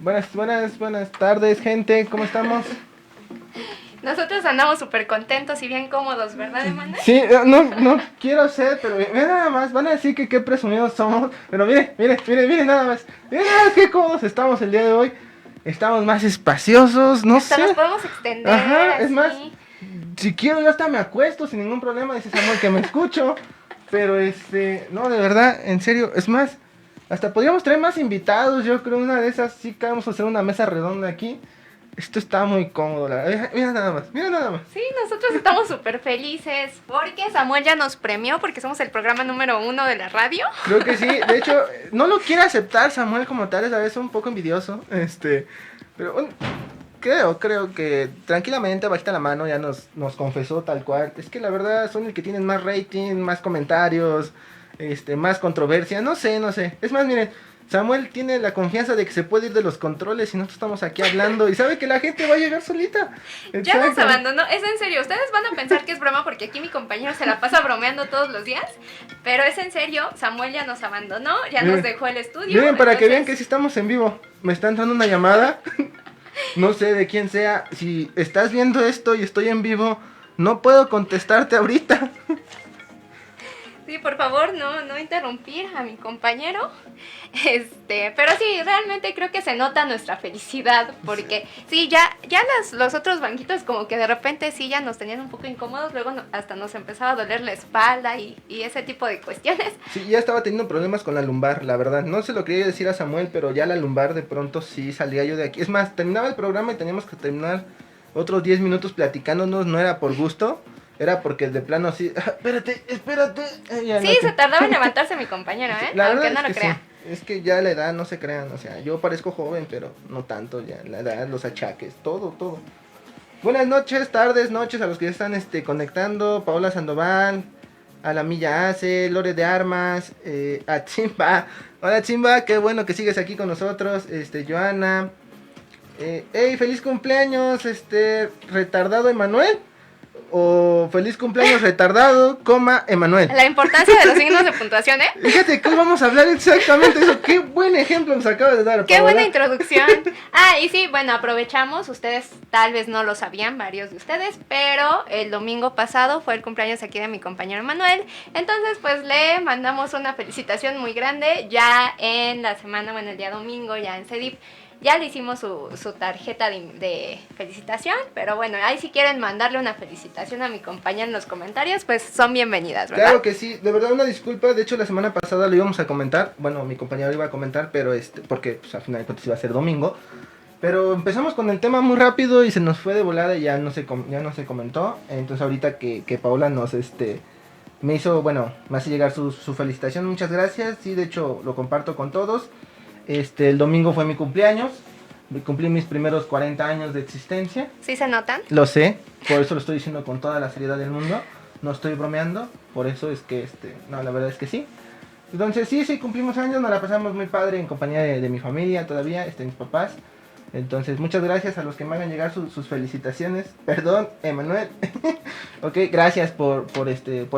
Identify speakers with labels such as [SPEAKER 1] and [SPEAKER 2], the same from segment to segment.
[SPEAKER 1] Buenas tardes, gente, ¿cómo estamos?
[SPEAKER 2] Nosotros andamos súper contentos y bien cómodos, ¿verdad, Emanuel?
[SPEAKER 1] Sí, no quiero ser, pero miren nada más, van a decir que qué presumidos somos, pero miren nada más qué cómodos estamos el día de hoy. Estamos más espaciosos, no
[SPEAKER 2] hasta
[SPEAKER 1] sé.
[SPEAKER 2] Nos podemos extender.
[SPEAKER 1] Ajá,
[SPEAKER 2] así.
[SPEAKER 1] Es más, si quiero yo hasta me acuesto sin ningún problema, dice Samuel que me escucho. Pero no, de verdad, en serio, es más, hasta podríamos traer más invitados, yo creo una de esas, sí que vamos a hacer una mesa redonda aquí. Esto está muy cómodo, la verdad. Mira nada más.
[SPEAKER 2] Sí, nosotros estamos súper felices porque Samuel ya nos premió porque somos el programa número 1 de la radio.
[SPEAKER 1] Creo que sí, de hecho, no lo quiere aceptar Samuel como tal, es a veces un poco envidioso, pero bueno, creo que tranquilamente, bajita la mano, ya nos confesó tal cual. Es que la verdad son el que tienen más rating, más comentarios, más controversia, no sé. Es más, miren, Samuel tiene la confianza de que se puede ir de los controles y nosotros estamos aquí hablando y sabe que la gente va a llegar solita.
[SPEAKER 2] Ya nos abandonó, es en serio, ustedes van a pensar que es broma porque aquí mi compañero se la pasa bromeando todos los días, pero es en serio, Samuel ya nos abandonó, ya nos dejó el estudio.
[SPEAKER 1] Miren, para que vean que sí estamos en vivo, me están dando una llamada, no sé de quién sea, si estás viendo esto y estoy en vivo, no puedo contestarte ahorita.
[SPEAKER 2] Sí, por favor, no interrumpir a mi compañero. Pero sí, realmente creo que se nota nuestra felicidad, porque sí, ya los otros banquitos como que de repente sí ya nos tenían un poco incómodos, luego hasta nos empezaba a doler la espalda y ese tipo de cuestiones.
[SPEAKER 1] Sí, ya estaba teniendo problemas con la lumbar, la verdad. No se lo quería decir a Samuel, pero ya la lumbar de pronto sí salía yo de aquí. Es más, terminaba el programa y teníamos que terminar otros 10 minutos platicándonos, no era por gusto. Era porque de plano así, espérate.
[SPEAKER 2] Sí, se tardaba en levantarse mi compañero, aunque no lo crea.
[SPEAKER 1] Sí. Es que ya la edad, no se crean, o sea, yo parezco joven, pero no tanto ya, la edad, los achaques, todo. Buenas noches, tardes, noches a los que ya están conectando, Paola Sandoval, a la Milla Ace, Lore de Armas, a Chimba. Hola Chimba, qué bueno que sigues aquí con nosotros, Joana. Hey, feliz cumpleaños, retardado Emanuel. O feliz cumpleaños retardado, Emanuel.
[SPEAKER 2] La importancia de los signos de puntuación,
[SPEAKER 1] Fíjate que hoy vamos a hablar exactamente eso. Qué buen ejemplo nos acabas de dar,
[SPEAKER 2] Qué buena introducción. Y sí, bueno, aprovechamos, ustedes tal vez no lo sabían, varios de ustedes, pero el domingo pasado fue el cumpleaños aquí de mi compañero Emanuel. Entonces, pues le mandamos una felicitación muy grande. Ya en la semana, bueno, el día domingo, ya en CEDIP, ya le hicimos su tarjeta de felicitación, pero bueno, ahí si quieren mandarle una felicitación a mi compañera en los comentarios, pues son bienvenidas, ¿verdad?
[SPEAKER 1] Claro que sí, de verdad una disculpa, de hecho la semana pasada lo íbamos a comentar, bueno, mi compañero iba a comentar, pero porque pues, al final de cuentas iba a ser domingo, pero empezamos con el tema muy rápido y se nos fue de volada y ya no se comentó, entonces ahorita que Paula nos me hizo, bueno, me hace llegar su felicitación, muchas gracias, sí, de hecho lo comparto con todos. El domingo fue mi cumpleaños, cumplí mis primeros 40 años de existencia.
[SPEAKER 2] ¿Sí se notan?
[SPEAKER 1] Lo sé, por eso lo estoy diciendo con toda la seriedad del mundo, no estoy bromeando, por eso es que, no, la verdad es que sí. Entonces sí, cumplimos años, nos la pasamos muy padre en compañía de mi familia todavía, mis papás. Entonces muchas gracias a los que me hagan llegar sus felicitaciones, perdón, Emanuel. Ok, gracias por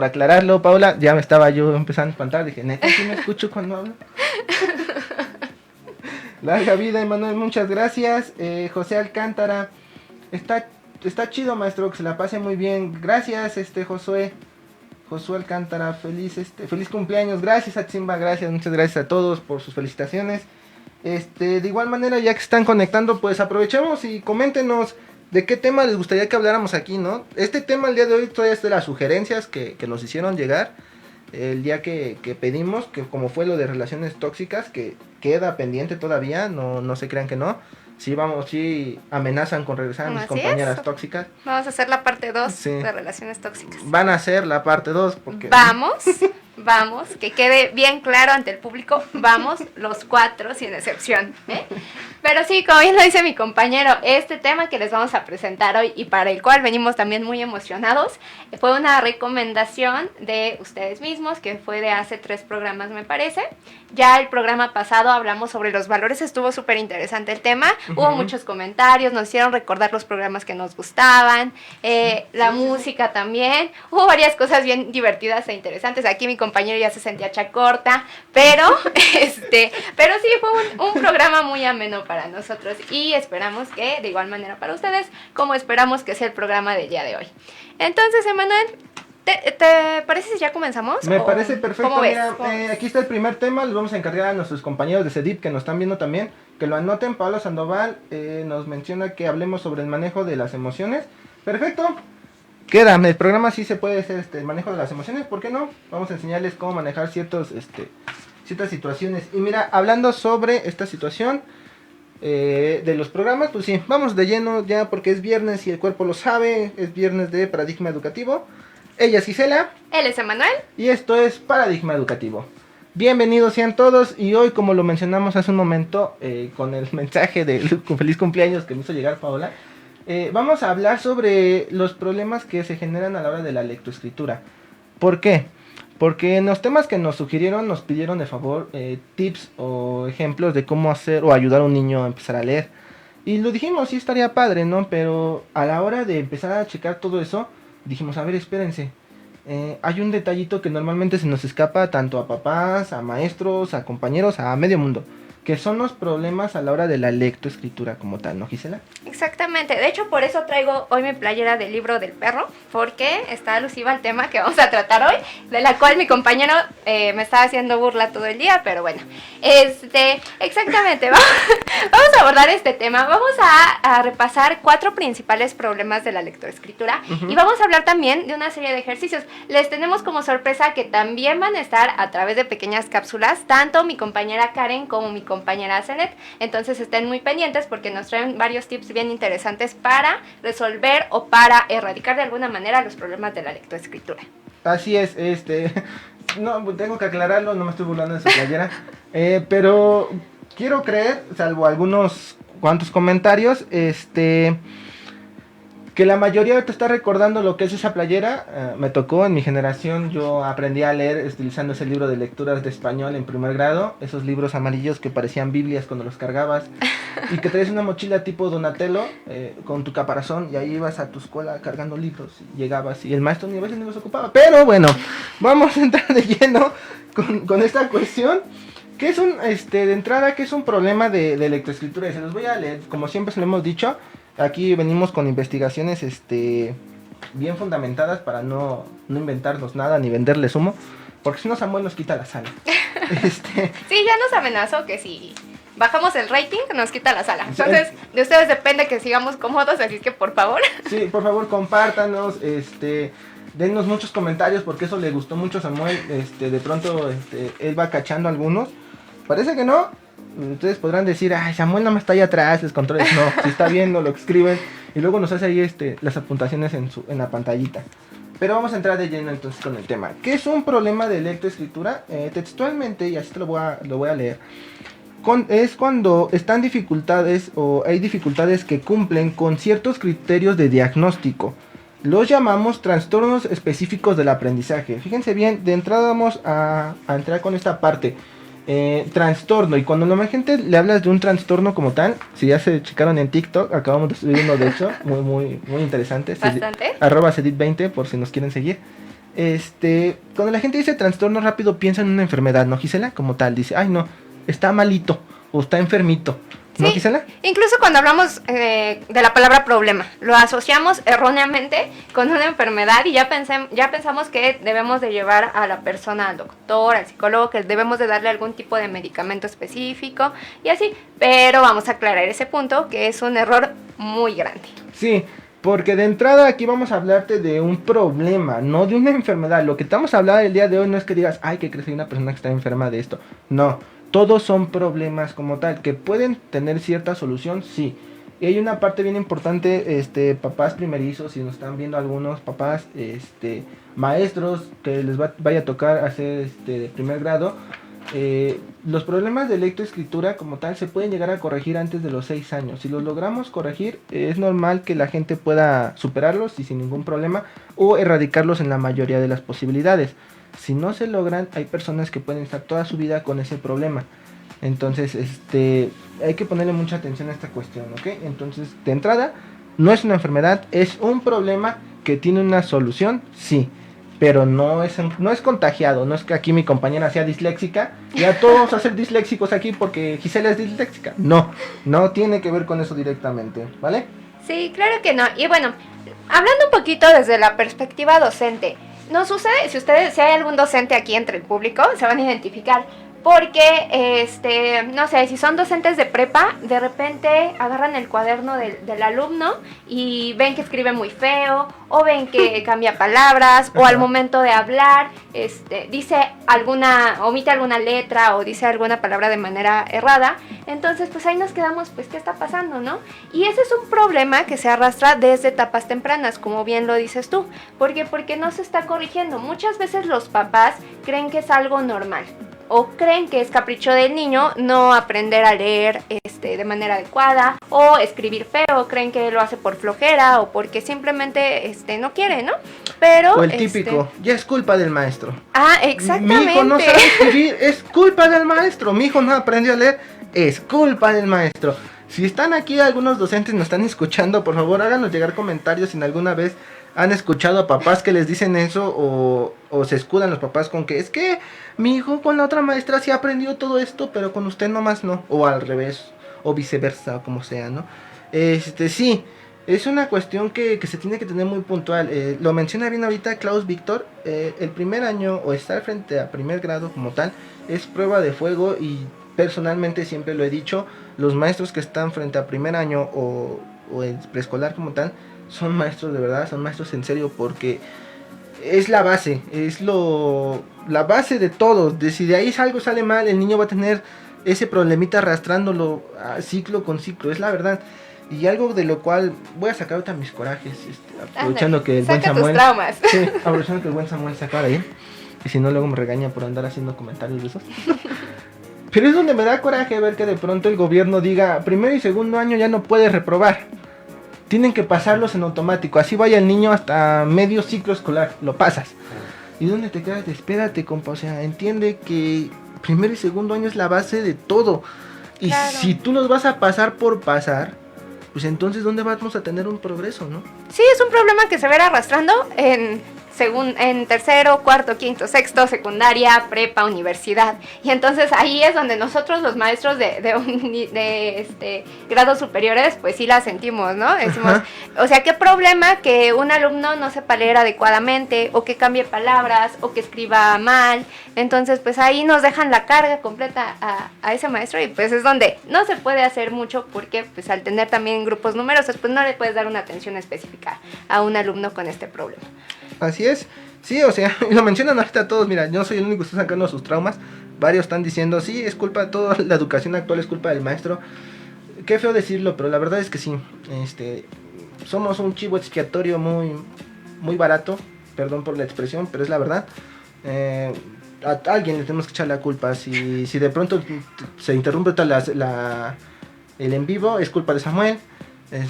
[SPEAKER 1] aclararlo, Paula, ya me estaba yo empezando a espantar, dije, neta, ¿sí me escucho cuando hablo? Larga vida, Emanuel, muchas gracias. José Alcántara, está chido, maestro, que se la pase muy bien. Gracias, Josué Alcántara, feliz cumpleaños. Gracias a Chimba, muchas gracias a todos por sus felicitaciones. De igual manera, ya que están conectando, pues aprovechemos y coméntenos de qué tema les gustaría que habláramos aquí, ¿no? Este tema el día de hoy todavía es de las sugerencias que nos hicieron llegar. El día que pedimos, que como fue lo de relaciones tóxicas, que queda pendiente todavía, no se crean que no. Sí amenazan con regresar a mis compañeras tóxicas.
[SPEAKER 2] Vamos a hacer la parte 2 de relaciones tóxicas.
[SPEAKER 1] Van a hacer la parte 2 porque...
[SPEAKER 2] Vamos, que quede bien claro ante el público, vamos los 4 sin excepción, Pero sí, como bien lo dice mi compañero, este tema que les vamos a presentar hoy y para el cual venimos también muy emocionados, fue una recomendación de ustedes mismos, que fue de hace 3 programas me parece. Ya el programa pasado hablamos sobre los valores, estuvo súper interesante el tema, hubo muchos comentarios, nos hicieron recordar los programas que nos gustaban, la música también, hubo varias cosas bien divertidas e interesantes. Aquí mi compañero compañero ya se sentía chacorta, pero pero sí fue un programa muy ameno para nosotros y esperamos que de igual manera para ustedes, como esperamos que sea el programa del día de hoy. Entonces, Emanuel, ¿te parece si ya comenzamos?
[SPEAKER 1] Me parece perfecto.
[SPEAKER 2] ¿Cómo ves?
[SPEAKER 1] Mira, aquí está el primer tema. Les vamos a encargar a nuestros compañeros de CEDIP que nos están viendo también, que lo anoten. Pablo Sandoval nos menciona que hablemos sobre el manejo de las emociones. Perfecto. Queda, el programa sí se puede hacer el manejo de las emociones, ¿por qué no? Vamos a enseñarles cómo manejar ciertas situaciones. Y mira, hablando sobre esta situación de los programas, pues sí, vamos de lleno ya porque es viernes y el cuerpo lo sabe, es viernes de Paradigma Educativo. Ella es Gisela.
[SPEAKER 2] Él es Emanuel.
[SPEAKER 1] Y esto es Paradigma Educativo. Bienvenidos sean todos y hoy, como lo mencionamos hace un momento, con el mensaje de feliz cumpleaños que me hizo llegar Paola, vamos a hablar sobre los problemas que se generan a la hora de la lectoescritura. ¿Por qué? Porque en los temas que nos sugirieron, nos pidieron de favor tips o ejemplos de cómo hacer o ayudar a un niño a empezar a leer. Y lo dijimos, sí estaría padre, ¿no? Pero a la hora de empezar a checar todo eso, dijimos, a ver, espérense. Hay un detallito que normalmente se nos escapa tanto a papás, a maestros, a compañeros, a medio mundo, que son los problemas a la hora de la lectoescritura como tal, ¿no, Gisela?
[SPEAKER 2] Exactamente, de hecho por eso traigo hoy mi playera del libro del perro, porque está alusiva al tema que vamos a tratar hoy, de la cual mi compañero me estaba haciendo burla todo el día, pero bueno, exactamente, vamos a abordar este tema, vamos a repasar 4 principales problemas de la lectoescritura y vamos a hablar también de una serie de ejercicios. Les tenemos como sorpresa que también van a estar a través de pequeñas cápsulas, tanto mi compañera Karen como mi compañera Zenet, entonces estén muy pendientes porque nos traen varios tips bien interesantes para resolver o para erradicar de alguna manera los problemas de la lectoescritura.
[SPEAKER 1] Así es, no, tengo que aclararlo, no me estoy burlando de su playera, pero quiero creer, salvo algunos cuantos comentarios, que la mayoría te está recordando lo que es esa playera. Me tocó en mi generación, yo aprendí a leer utilizando ese libro de lecturas de español en primer grado, esos libros amarillos que parecían biblias cuando los cargabas y que traes una mochila tipo Donatello con tu caparazón y ahí ibas a tu escuela cargando libros y llegabas y el maestro ni a veces ni los ocupaba. Pero bueno, vamos a entrar de lleno con esta cuestión. Que es de entrada, que es un problema de lectoescritura y se los voy a leer, como siempre se lo hemos dicho. Aquí venimos con investigaciones bien fundamentadas para no inventarnos nada ni venderles humo, porque si no Samuel nos quita la sala.
[SPEAKER 2] Sí, ya nos amenazó que si bajamos el rating nos quita la sala. Entonces, de ustedes depende que sigamos cómodos, así que por favor.
[SPEAKER 1] Sí, por favor, compártanos, denos muchos comentarios porque eso le gustó mucho a Samuel. De pronto él va cachando algunos. Parece que no. Ustedes podrán decir, ay, Samuel no me está ahí atrás, les controles. No, si está viendo lo que escriben y luego nos hace ahí las apuntaciones en la pantallita. Pero vamos a entrar de lleno entonces con el tema. ¿Qué es un problema de lectoescritura? Textualmente, y así te lo voy a leer, es cuando están dificultades o hay dificultades que cumplen con ciertos criterios de diagnóstico. Los llamamos trastornos específicos del aprendizaje. Fíjense bien, de entrada vamos a entrar con esta parte. Trastorno, y cuando a la gente le hablas de un trastorno como tal, si ya se checaron en TikTok, acabamos de subir uno de hecho, muy interesante,
[SPEAKER 2] bastante,
[SPEAKER 1] @Cedit20 por si nos quieren seguir. Cuando la gente dice trastorno rápido piensa en una enfermedad, ¿no, Gisela? Como tal, dice, ay no, está malito o está enfermito. ¿No,
[SPEAKER 2] sí,
[SPEAKER 1] Gisela?
[SPEAKER 2] Incluso cuando hablamos de la palabra problema, lo asociamos erróneamente con una enfermedad y ya pensamos que debemos de llevar a la persona al doctor, al psicólogo, que debemos de darle algún tipo de medicamento específico y así, pero vamos a aclarar ese punto que es un error muy grande.
[SPEAKER 1] Sí, porque de entrada aquí vamos a hablarte de un problema, no de una enfermedad. Lo que estamos a hablar el día de hoy no es que digas, ay, ¿qué crees que hay una persona que está enferma de esto? No. Todos son problemas como tal, que pueden tener cierta solución, sí. Y hay una parte bien importante, papás primerizos, si nos están viendo algunos papás, maestros que les vaya a tocar hacer de primer grado, los problemas de lectoescritura como tal se pueden llegar a corregir antes de los 6 años. Si los logramos corregir, es normal que la gente pueda superarlos y sin ningún problema, o erradicarlos en la mayoría de las posibilidades. Si no se logran, hay personas que pueden estar toda su vida con ese problema. Entonces, hay que ponerle mucha atención a esta cuestión, ¿ok? Entonces, de entrada, no es una enfermedad, es un problema que tiene una solución, sí. pero no es contagiado. No es que aquí mi compañera sea disléxica, ya todos vamos a ser disléxicos aquí porque Gisela es disléxica. No tiene que ver con eso directamente, ¿vale?
[SPEAKER 2] Sí, claro que no. Y bueno, hablando un poquito desde la perspectiva docente, nos sucede, si hay algún docente aquí entre el público, se van a identificar. Porque, no sé, si son docentes de prepa, de repente agarran el cuaderno del alumno y ven que escribe muy feo, o ven que cambia palabras, o al momento de hablar, omite alguna letra, o dice alguna palabra de manera errada. Entonces, pues ahí nos quedamos, pues, ¿qué está pasando, no? Y ese es un problema que se arrastra desde etapas tempranas, como bien lo dices tú. ¿Por qué? Porque no se está corrigiendo. Muchas veces los papás creen que es algo normal, o creen que es capricho del niño no aprender a leer de manera adecuada, o escribir feo, creen que lo hace por flojera o porque simplemente no quiere, ¿no? Pero
[SPEAKER 1] o el típico, ya es culpa del maestro.
[SPEAKER 2] Ah, exactamente.
[SPEAKER 1] Mi hijo no sabe escribir, es culpa del maestro. Mi hijo no aprendió a leer, es culpa del maestro. Si están aquí algunos docentes nos están escuchando, por favor háganos llegar comentarios si alguna vez han escuchado a papás que les dicen eso, o se escudan los papás con que es que mi hijo con la otra maestra sí aprendió todo esto, pero con usted nomás no, o al revés, o viceversa, como sea, ¿no? Sí, es una cuestión que se tiene que tener muy puntual. Lo menciona bien ahorita Klaus Víctor. El primer año, o estar frente a primer grado como tal, es prueba de fuego, y personalmente siempre lo he dicho, los maestros que están frente a primer año o en preescolar como tal, son maestros de verdad, son maestros en serio, porque es la base, la base de todo. Si de ahí algo sale mal, el niño va a tener ese problemita arrastrándolo ciclo con ciclo, es la verdad. Y algo de lo cual voy a sacar ahorita mis corajes, aprovechando que el buen Samuel, sí, aprovechando que el buen Samuel se acaba de ir, y si no luego me regaña por andar haciendo comentarios de esos. Pero es donde me da coraje ver que de pronto el gobierno diga, primero y segundo año ya no puedes reprobar, tienen que pasarlos en automático, así vaya el niño hasta medio ciclo escolar, lo pasas. ¿Y dónde te quedas? Espérate, compa, o sea, entiende que primero y segundo año es la base de todo. Y claro, si tú los vas a pasar por pasar, pues entonces ¿dónde vamos a tener un progreso, no?
[SPEAKER 2] Sí, es un problema que se verá arrastrando en tercero, cuarto, quinto, sexto, secundaria, prepa, universidad. Y entonces ahí es donde nosotros los maestros de grados superiores, pues sí la sentimos, ¿no? Decimos, o sea, qué problema que un alumno no sepa leer adecuadamente, o que cambie palabras, o que escriba mal. Entonces, pues ahí nos dejan la carga completa a ese maestro, y pues es donde no se puede hacer mucho, porque pues al tener también grupos numerosos, pues no le puedes dar una atención específica a un alumno con este problema.
[SPEAKER 1] Así es, sí, o sea, lo mencionan ahorita todos, mira, yo no soy el único que está sacando sus traumas, varios están diciendo, sí, es culpa de toda la educación actual, es culpa del maestro. Qué feo decirlo, pero la verdad es que sí, somos un chivo expiatorio muy, muy barato, perdón por la expresión, pero es la verdad. A alguien le tenemos que echar la culpa, si de pronto se interrumpe el en vivo, es culpa de Samuel.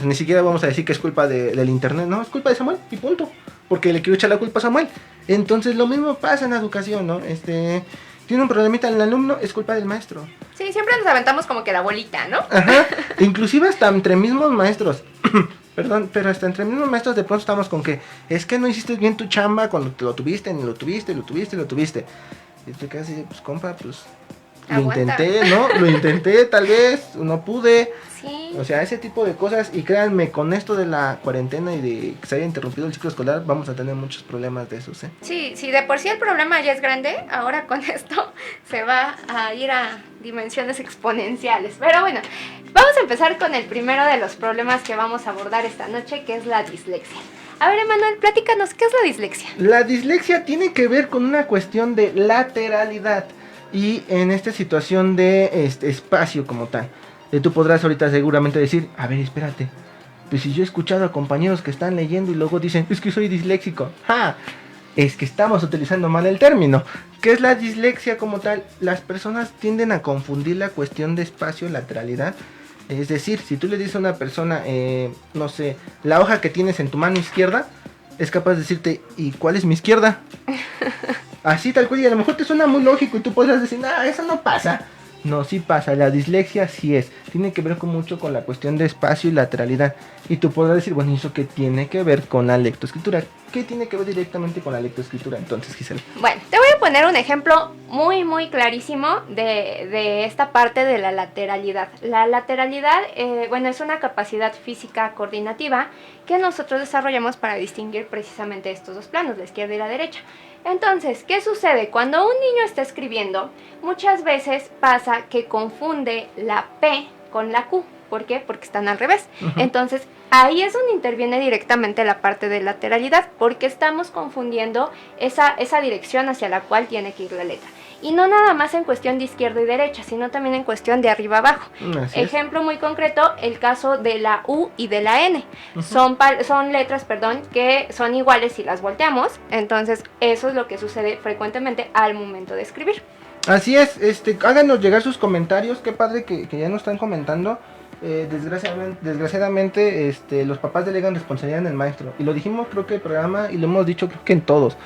[SPEAKER 1] Ni siquiera vamos a decir que es culpa del internet, no, es culpa de Samuel y punto, porque le quiero echar la culpa a Samuel. Entonces lo mismo pasa en la educación, ¿no? Tiene un problemita el alumno, es culpa del maestro.
[SPEAKER 2] Sí, siempre nos aventamos como que la bolita, ¿no?
[SPEAKER 1] Ajá, inclusive hasta entre mismos maestros, perdón, pero hasta entre mismos maestros de pronto estamos con que es que no hiciste bien tu chamba cuando te lo tuviste, ni lo tuviste. Y tú casi, pues compa, pues lo intenté, ¿no? Lo intenté, tal vez, no pude.
[SPEAKER 2] Sí.
[SPEAKER 1] O sea, ese tipo de cosas. Y créanme, con esto de la cuarentena y de que se haya interrumpido el ciclo escolar, vamos a tener muchos problemas de esos, ¿eh?
[SPEAKER 2] Sí, sí, de por sí el problema ya es grande, ahora con esto se va a ir a dimensiones exponenciales. Pero bueno, vamos a empezar con el primero de los problemas que vamos a abordar esta noche, que es la dislexia. A ver, Emanuel, platícanos, ¿qué es la dislexia?
[SPEAKER 1] La dislexia tiene que ver con una cuestión de lateralidad y en esta situación de espacio como tal. Tú podrás ahorita seguramente decir, a ver, espérate, pues si yo he escuchado a compañeros que están leyendo y luego dicen, es que soy disléxico. ¡Ja! Es que estamos utilizando mal el término. ¿Qué es la dislexia como tal? Las personas tienden a confundir la cuestión de espacio, lateralidad. Es decir, si tú le dices a una persona, no sé, la hoja que tienes en tu mano izquierda, es capaz de decirte, ¿y cuál es mi izquierda? Así tal cual, y a lo mejor te suena muy lógico y tú podrás decir, eso no pasa. No, sí pasa, la dislexia sí es. Tiene que ver mucho con la cuestión de espacio y lateralidad. Y tú podrás decir, bueno, ¿y eso qué tiene que ver con la lectoescritura? ¿qué tiene que ver directamente con la lectoescritura entonces, Gisela?
[SPEAKER 2] Bueno, te voy a poner un ejemplo muy, muy clarísimo de esta parte de la lateralidad. La lateralidad, bueno, es una capacidad física coordinativa que nosotros desarrollamos para distinguir precisamente estos dos planos, la izquierda y la derecha. Entonces, ¿qué sucede? Cuando un niño está escribiendo, muchas veces pasa que confunde la P con la Q. ¿Por qué? Porque están al revés. Entonces, ahí es donde interviene directamente la parte de lateralidad, porque estamos confundiendo esa dirección hacia la cual tiene que ir la letra. Y no nada más en cuestión de izquierda y derecha, sino también en cuestión de arriba abajo. Ejemplo muy concreto, el caso de la U y de la N. Son letras, que son iguales si las volteamos. Entonces, eso es lo que sucede frecuentemente al momento de escribir.
[SPEAKER 1] Así es, háganos llegar sus comentarios. Qué padre que ya nos están comentando. Desgraciadamente los papás delegan responsabilidad en el maestro, y lo dijimos creo que en el programa y lo hemos dicho creo que en todos.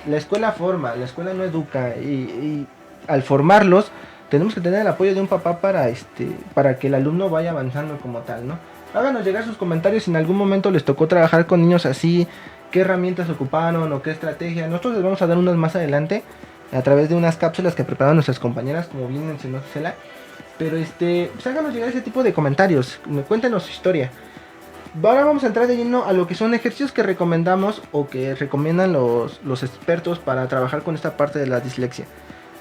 [SPEAKER 1] La escuela forma, la escuela no educa, y al formarlos tenemos que tener el apoyo de un papá para que el alumno vaya avanzando como tal, ¿no? Háganos llegar sus comentarios si en algún momento les tocó trabajar con niños así, qué herramientas ocuparon o qué estrategia. Nosotros les vamos a dar unas más adelante a través de unas cápsulas que prepararon nuestras compañeras, como bien mencionó Gisela. Pero pues háganos llegar ese tipo de comentarios, cuéntenos su historia. Ahora vamos a entrar de lleno a lo que son ejercicios que recomendamos o que recomiendan los expertos para trabajar con esta parte de la dislexia.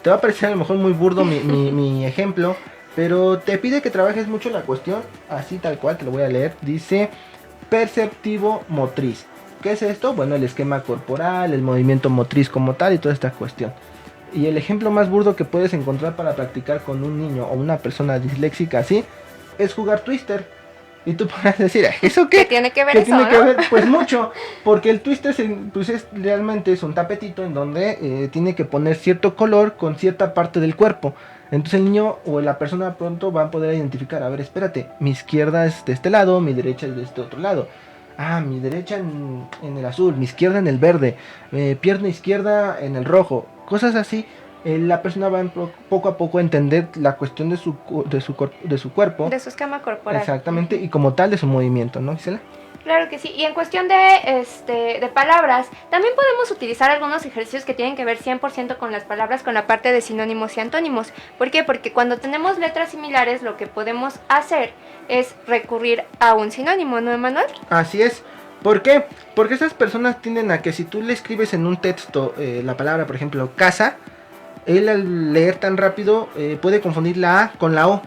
[SPEAKER 1] Te va a parecer a lo mejor muy burdo mi ejemplo, pero te pide que trabajes mucho la cuestión, así tal cual, te lo voy a leer. Dice perceptivo motriz. ¿Qué es esto? Bueno, el esquema corporal, el movimiento motriz como tal y toda esta cuestión. Y el ejemplo más burdo que puedes encontrar para practicar con un niño o una persona disléxica así es jugar Twister. Y tú podrás decir, ¿eso qué?
[SPEAKER 2] ¿Qué tiene que ver
[SPEAKER 1] ¿Qué
[SPEAKER 2] eso,
[SPEAKER 1] tiene
[SPEAKER 2] no?
[SPEAKER 1] que ver? Pues mucho, porque el Twister realmente es un tapetito en donde tiene que poner cierto color con cierta parte del cuerpo. Entonces el niño o la persona pronto va a poder identificar, a ver, espérate, mi izquierda es de este lado, mi derecha es de este otro lado. Ah, mi derecha en el azul, mi izquierda en el verde, pierna izquierda en el rojo, cosas así. La persona va poco a poco a entender la cuestión de su cuerpo.
[SPEAKER 2] De su esquema corporal.
[SPEAKER 1] Exactamente, y como tal de su movimiento, ¿no, Gisela?
[SPEAKER 2] Claro que sí, y en cuestión de palabras, también podemos utilizar algunos ejercicios que tienen que ver 100% con las palabras, con la parte de sinónimos y antónimos. ¿Por qué? Porque cuando tenemos letras similares, lo que podemos hacer es recurrir a un sinónimo, ¿no, Emanuel?
[SPEAKER 1] Así es. ¿Por qué? Porque esas personas tienden a que si tú le escribes en un texto la palabra, por ejemplo, casa, él al leer tan rápido puede confundir la A con la O.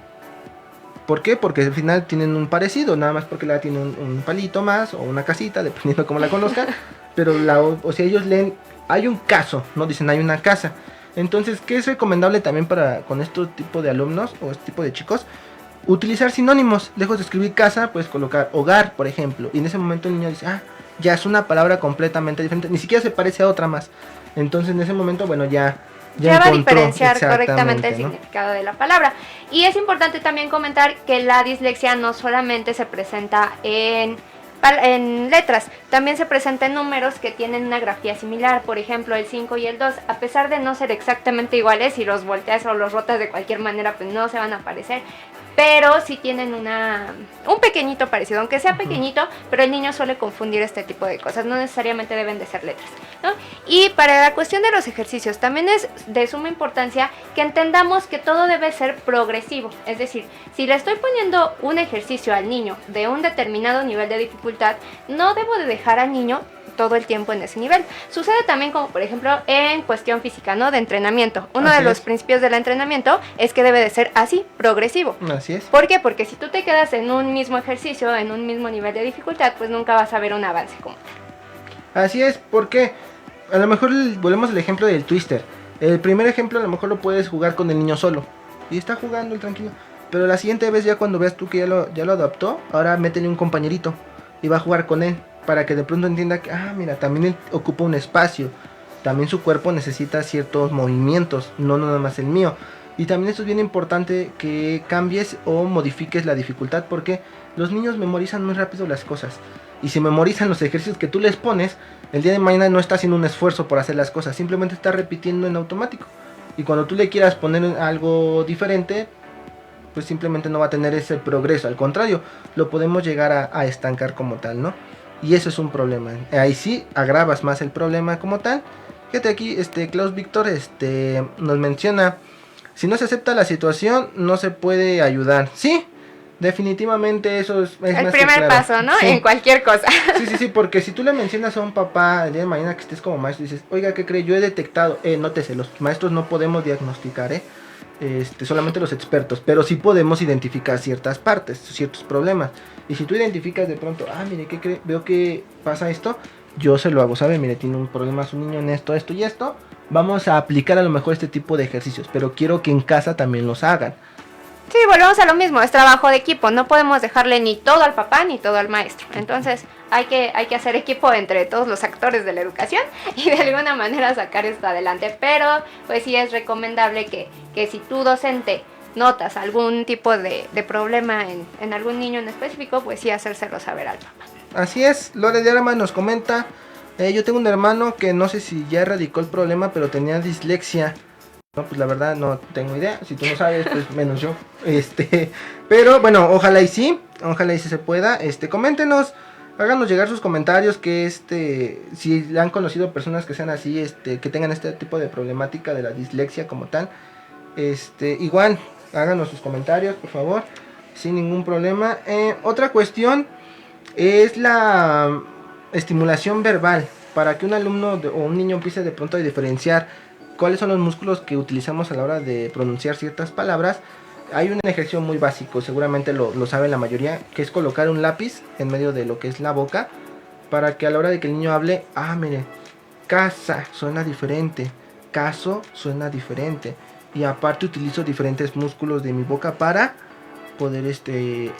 [SPEAKER 1] ¿Por qué? Porque al final tienen un parecido, nada más porque la A tiene un palito más o una casita, dependiendo de cómo la conozcan. Pero la O sea, ellos leen, hay un caso, no dicen hay una casa. Entonces, ¿qué es recomendable también con este tipo de alumnos o este tipo de chicos? Utilizar sinónimos. Lejos de escribir casa, puedes colocar hogar, por ejemplo. Y en ese momento el niño dice, ya es una palabra completamente diferente. Ni siquiera se parece a otra más. Entonces en ese momento, bueno, ya
[SPEAKER 2] va a diferenciar correctamente el
[SPEAKER 1] ¿no?
[SPEAKER 2] significado de la palabra. Y es importante también comentar que la dislexia no solamente se presenta en letras, también se presenta en números que tienen una grafía similar. Por ejemplo, el 5 y el 2, a pesar de no ser exactamente iguales, si los volteas o los rotas de cualquier manera, pues no se van a parecer, pero sí tienen un pequeñito parecido, aunque sea pequeñito, pero el niño suele confundir este tipo de cosas, no necesariamente deben de ser letras, ¿no? Y para la cuestión de los ejercicios, también es de suma importancia que entendamos que todo debe ser progresivo, es decir, si le estoy poniendo un ejercicio al niño de un determinado nivel de dificultad, no debo de dejar al niño todo el tiempo en ese nivel. Sucede también como por ejemplo en cuestión física, ¿no? De entrenamiento. Uno de los principios del entrenamiento es que debe de ser así, progresivo.
[SPEAKER 1] Así es.
[SPEAKER 2] ¿Por qué? Porque si tú te quedas en un mismo ejercicio, en un mismo nivel de dificultad, pues nunca vas a ver un avance como tal.
[SPEAKER 1] Así es, porque a lo mejor volvemos al ejemplo del Twister. El primer ejemplo a lo mejor lo puedes jugar con el niño solo y está jugando el tranquilo. Pero la siguiente vez ya cuando veas tú que ya lo adaptó, ahora métele un compañerito y va a jugar con él, para que de pronto entienda que, mira, también él ocupa un espacio, también su cuerpo necesita ciertos movimientos, no nada más el mío. Y también esto es bien importante, que cambies o modifiques la dificultad, porque los niños memorizan muy rápido las cosas, y si memorizan los ejercicios que tú les pones, el día de mañana no está haciendo un esfuerzo por hacer las cosas, simplemente está repitiendo en automático. Y cuando tú le quieras poner algo diferente, pues simplemente no va a tener ese progreso, al contrario, lo podemos llegar a estancar como tal, ¿no? y eso es un problema. Ahí sí agravas más el problema como tal. Fíjate aquí, Klaus Víctor nos menciona, si no se acepta la situación, no se puede ayudar. Sí, definitivamente eso es
[SPEAKER 2] el
[SPEAKER 1] más
[SPEAKER 2] primer
[SPEAKER 1] que claro.
[SPEAKER 2] paso, ¿no?
[SPEAKER 1] Sí.
[SPEAKER 2] En cualquier cosa.
[SPEAKER 1] Sí, porque si tú le mencionas a un papá el día de mañana que estés como maestro y dices, oiga, ¿qué cree? Yo he detectado, nótese, los maestros no podemos diagnosticar, solamente los expertos, pero sí podemos identificar ciertas partes, ciertos problemas. Y si tú identificas de pronto, mire, ¿qué cree? Veo que pasa esto, yo se lo hago, ¿sabe? Mire, tiene un problema su niño en esto y esto. Vamos a aplicar a lo mejor este tipo de ejercicios, pero quiero que en casa también los hagan.
[SPEAKER 2] Sí, volvemos a lo mismo, es trabajo de equipo, no podemos dejarle ni todo al papá ni todo al maestro. Entonces hay que hacer equipo entre todos los actores de la educación y de alguna manera sacar esto adelante. Pero pues sí es recomendable que si tú docente notas algún tipo de problema en algún niño en específico, pues sí hacérselo saber al papá.
[SPEAKER 1] Así es, Lore de Arma nos comenta, yo tengo un hermano que no sé si ya erradicó el problema, pero tenía dislexia. No, pues la verdad no tengo idea, si tú no sabes, pues menos yo. Pero bueno, ojalá y sí se pueda. Coméntenos, háganos llegar sus comentarios que si han conocido personas que sean así, que tengan este tipo de problemática de la dislexia como tal. Igual, háganos sus comentarios, por favor, sin ningún problema. Otra cuestión es la estimulación verbal, para que un alumno o un niño empiece de pronto a diferenciar cuáles son los músculos que utilizamos a la hora de pronunciar ciertas palabras. Hay un ejercicio muy básico, seguramente lo sabe la mayoría, que es colocar un lápiz en medio de lo que es la boca, para que a la hora de que el niño hable, mire, casa suena diferente, caso suena diferente, y aparte utilizo diferentes músculos de mi boca para poder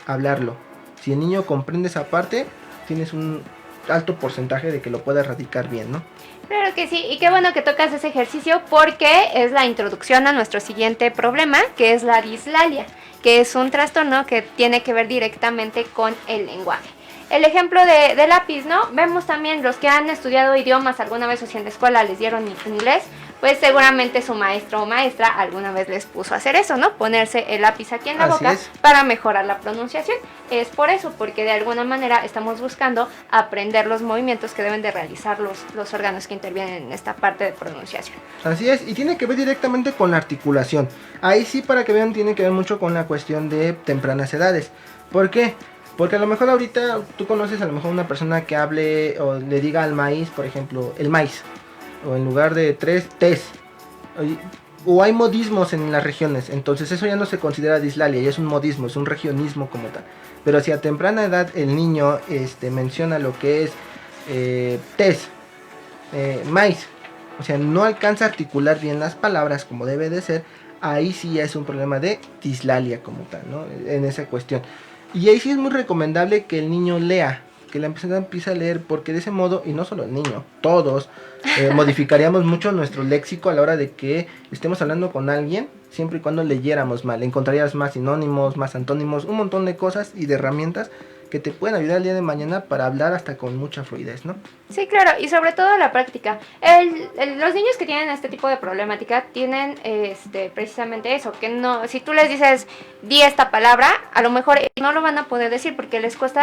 [SPEAKER 1] hablarlo. Si el niño comprende esa parte, tienes un alto porcentaje de que lo pueda erradicar bien, ¿no?
[SPEAKER 2] Claro que sí, y qué bueno que tocas ese ejercicio porque es la introducción a nuestro siguiente problema, que es la dislalia, que es un trastorno que tiene que ver directamente con el lenguaje. El ejemplo de lápiz, ¿no? Vemos también los que han estudiado idiomas alguna vez o si en la escuela les dieron inglés, pues seguramente su maestro o maestra alguna vez les puso a hacer eso, ¿no? Ponerse el lápiz aquí en la boca para mejorar la pronunciación. Es por eso, porque de alguna manera estamos buscando aprender los movimientos que deben de realizar los órganos que intervienen en esta parte de pronunciación.
[SPEAKER 1] Así es, y tiene que ver directamente con la articulación. Ahí sí, para que vean, tiene que ver mucho con la cuestión de tempranas edades. ¿Por qué? Porque a lo mejor ahorita tú conoces a lo mejor una persona que hable o le diga al maíz, por ejemplo, el maíz, o en lugar de 3, tes. O hay modismos en las regiones, entonces eso ya no se considera dislalia, ya es un modismo, es un regionismo como tal. Pero si a temprana edad el niño menciona lo que es tes, maíz, o sea, no alcanza a articular bien las palabras como debe de ser, ahí sí ya es un problema de dislalia como tal, ¿no? En esa cuestión. Y ahí sí es muy recomendable que el niño lea, que la persona empiece a leer, porque de ese modo, y no solo el niño, todos modificaríamos mucho nuestro léxico a la hora de que estemos hablando con alguien, siempre y cuando leyéramos mal. Encontrarías más sinónimos, más antónimos, un montón de cosas y de herramientas que te pueden ayudar el día de mañana para hablar hasta con mucha fluidez, ¿no?
[SPEAKER 2] Sí, claro, y sobre todo la práctica. Los niños que tienen este tipo de problemática tienen precisamente eso, que no, si tú les dices di esta palabra, a lo mejor no lo van a poder decir porque les cuesta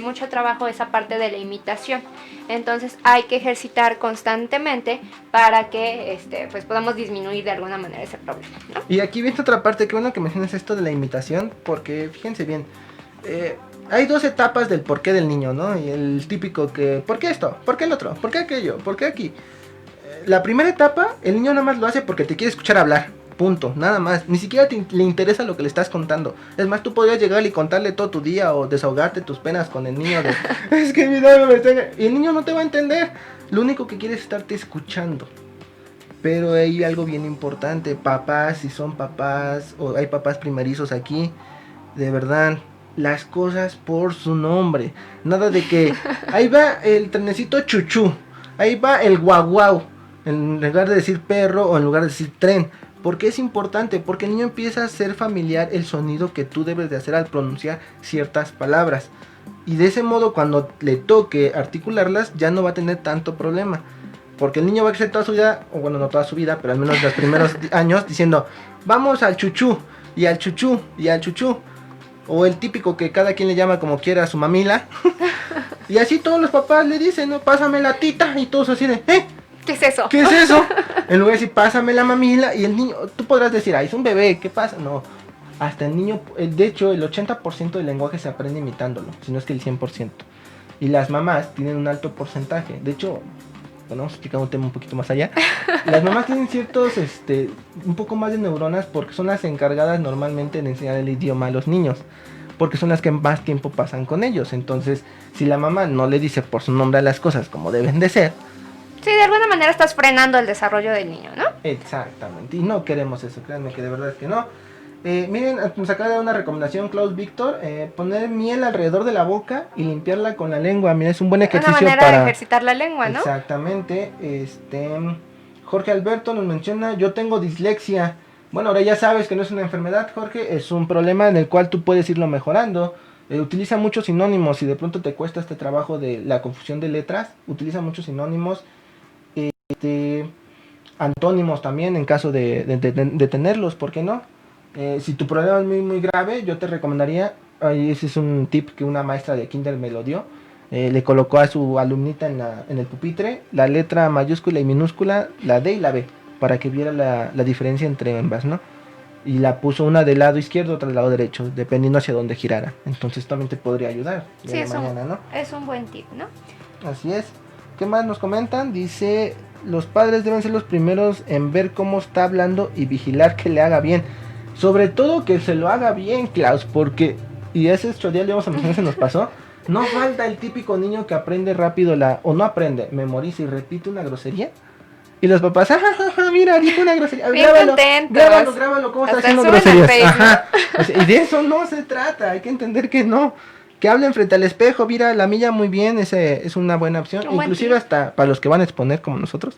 [SPEAKER 2] mucho trabajo esa parte de la imitación. Entonces hay que ejercitar constantemente para que pues podamos disminuir de alguna manera ese problema, ¿no?
[SPEAKER 1] Y aquí viene otra parte, que bueno que mencionas esto de la imitación, porque fíjense bien, hay dos etapas del porqué del niño, ¿no? Y el típico que, ¿por qué esto? ¿Por qué el otro? ¿Por qué aquello? ¿Por qué aquí? La primera etapa, el niño nada más lo hace porque te quiere escuchar hablar. Punto, nada más. Ni siquiera le interesa lo que le estás contando. Es más, tú podrías llegar y contarle todo tu día o desahogarte tus penas con el niño de, es que mi novio me está... Y el niño no te va a entender. Lo único que quiere es estarte escuchando. Pero hay algo bien importante. Papás, si son papás o hay papás primerizos aquí, de verdad, las cosas por su nombre. Nada de que ahí va el trenecito chuchú, ahí va el guau guau, en lugar de decir perro o en lugar de decir tren. Porque es importante, porque el niño empieza a ser familiar el sonido que tú debes de hacer al pronunciar ciertas palabras. Y de ese modo, cuando le toque articularlas, ya no va a tener tanto problema. Porque el niño va a crecer toda su vida, o bueno, no toda su vida, pero al menos los primeros años, diciendo, vamos al chuchú, y al chuchú, y al chuchú. O el típico que cada quien le llama como quiera a su mamila. Y así todos los papás le dicen, no, pásame la tita, y todos así de,
[SPEAKER 2] ¿Qué es eso?
[SPEAKER 1] ¿qué es eso? En lugar de decir, pásame la mamila, y el niño, tú podrás decir, es un bebé, ¿qué pasa? No, hasta el niño, de hecho, el 80% del lenguaje se aprende imitándolo, si no es que el 100%. Y las mamás tienen un alto porcentaje, de hecho, bueno, vamos a explicar un tema un poquito más allá. Las mamás tienen ciertos, un poco más de neuronas porque son las encargadas normalmente de enseñar el idioma a los niños. Porque son las que más tiempo pasan con ellos. Entonces, si la mamá no le dice por su nombre a las cosas como deben de ser.
[SPEAKER 2] Sí, de alguna manera estás frenando el desarrollo del niño, ¿no?
[SPEAKER 1] Exactamente. Y no queremos eso, créanme que de verdad es que no. Miren, nos acaba de dar una recomendación Klaus Víctor, poner miel alrededor de la boca y limpiarla con la lengua. Mira, es un buen ejercicio
[SPEAKER 2] una manera
[SPEAKER 1] para
[SPEAKER 2] de ejercitar la lengua, ¿no?
[SPEAKER 1] Exactamente. Jorge Alberto nos menciona, yo tengo dislexia. Bueno, ahora ya sabes que no es una enfermedad, Jorge, es un problema en el cual tú puedes irlo mejorando. Utiliza muchos sinónimos, si de pronto te cuesta este trabajo de la confusión de letras, utiliza muchos sinónimos, antónimos también en caso de tenerlos, ¿por qué no? Si tu problema es muy muy grave, yo te recomendaría, ese es un tip que una maestra de kinder me lo dio, le colocó a su alumnita en el pupitre la letra mayúscula y minúscula, la D y la B, para que viera la diferencia entre ambas, ¿no? Y la puso una del lado izquierdo, otra del lado derecho, dependiendo hacia dónde girara. Entonces también te podría ayudar.
[SPEAKER 2] Sí, es un buen tip, ¿no?
[SPEAKER 1] Así es. ¿Qué más nos comentan? Dice, los padres deben ser los primeros en ver cómo está hablando y vigilar que le haga bien. Sobre todo que se lo haga bien, Klaus, porque, y ese otro día le vamos a mencionar, se nos pasó, no falta el típico niño que aprende rápido o no aprende, memoriza y repite una grosería. Y los papás, mira, dijo una grosería. Grábalo, ¿cómo está haciendo groserías? Ajá. O sea, y de eso no se trata, hay que entender que no. Que hablen frente al espejo, mira, la milla muy bien, es una buena opción. Inclusive hasta para los que van a exponer como nosotros.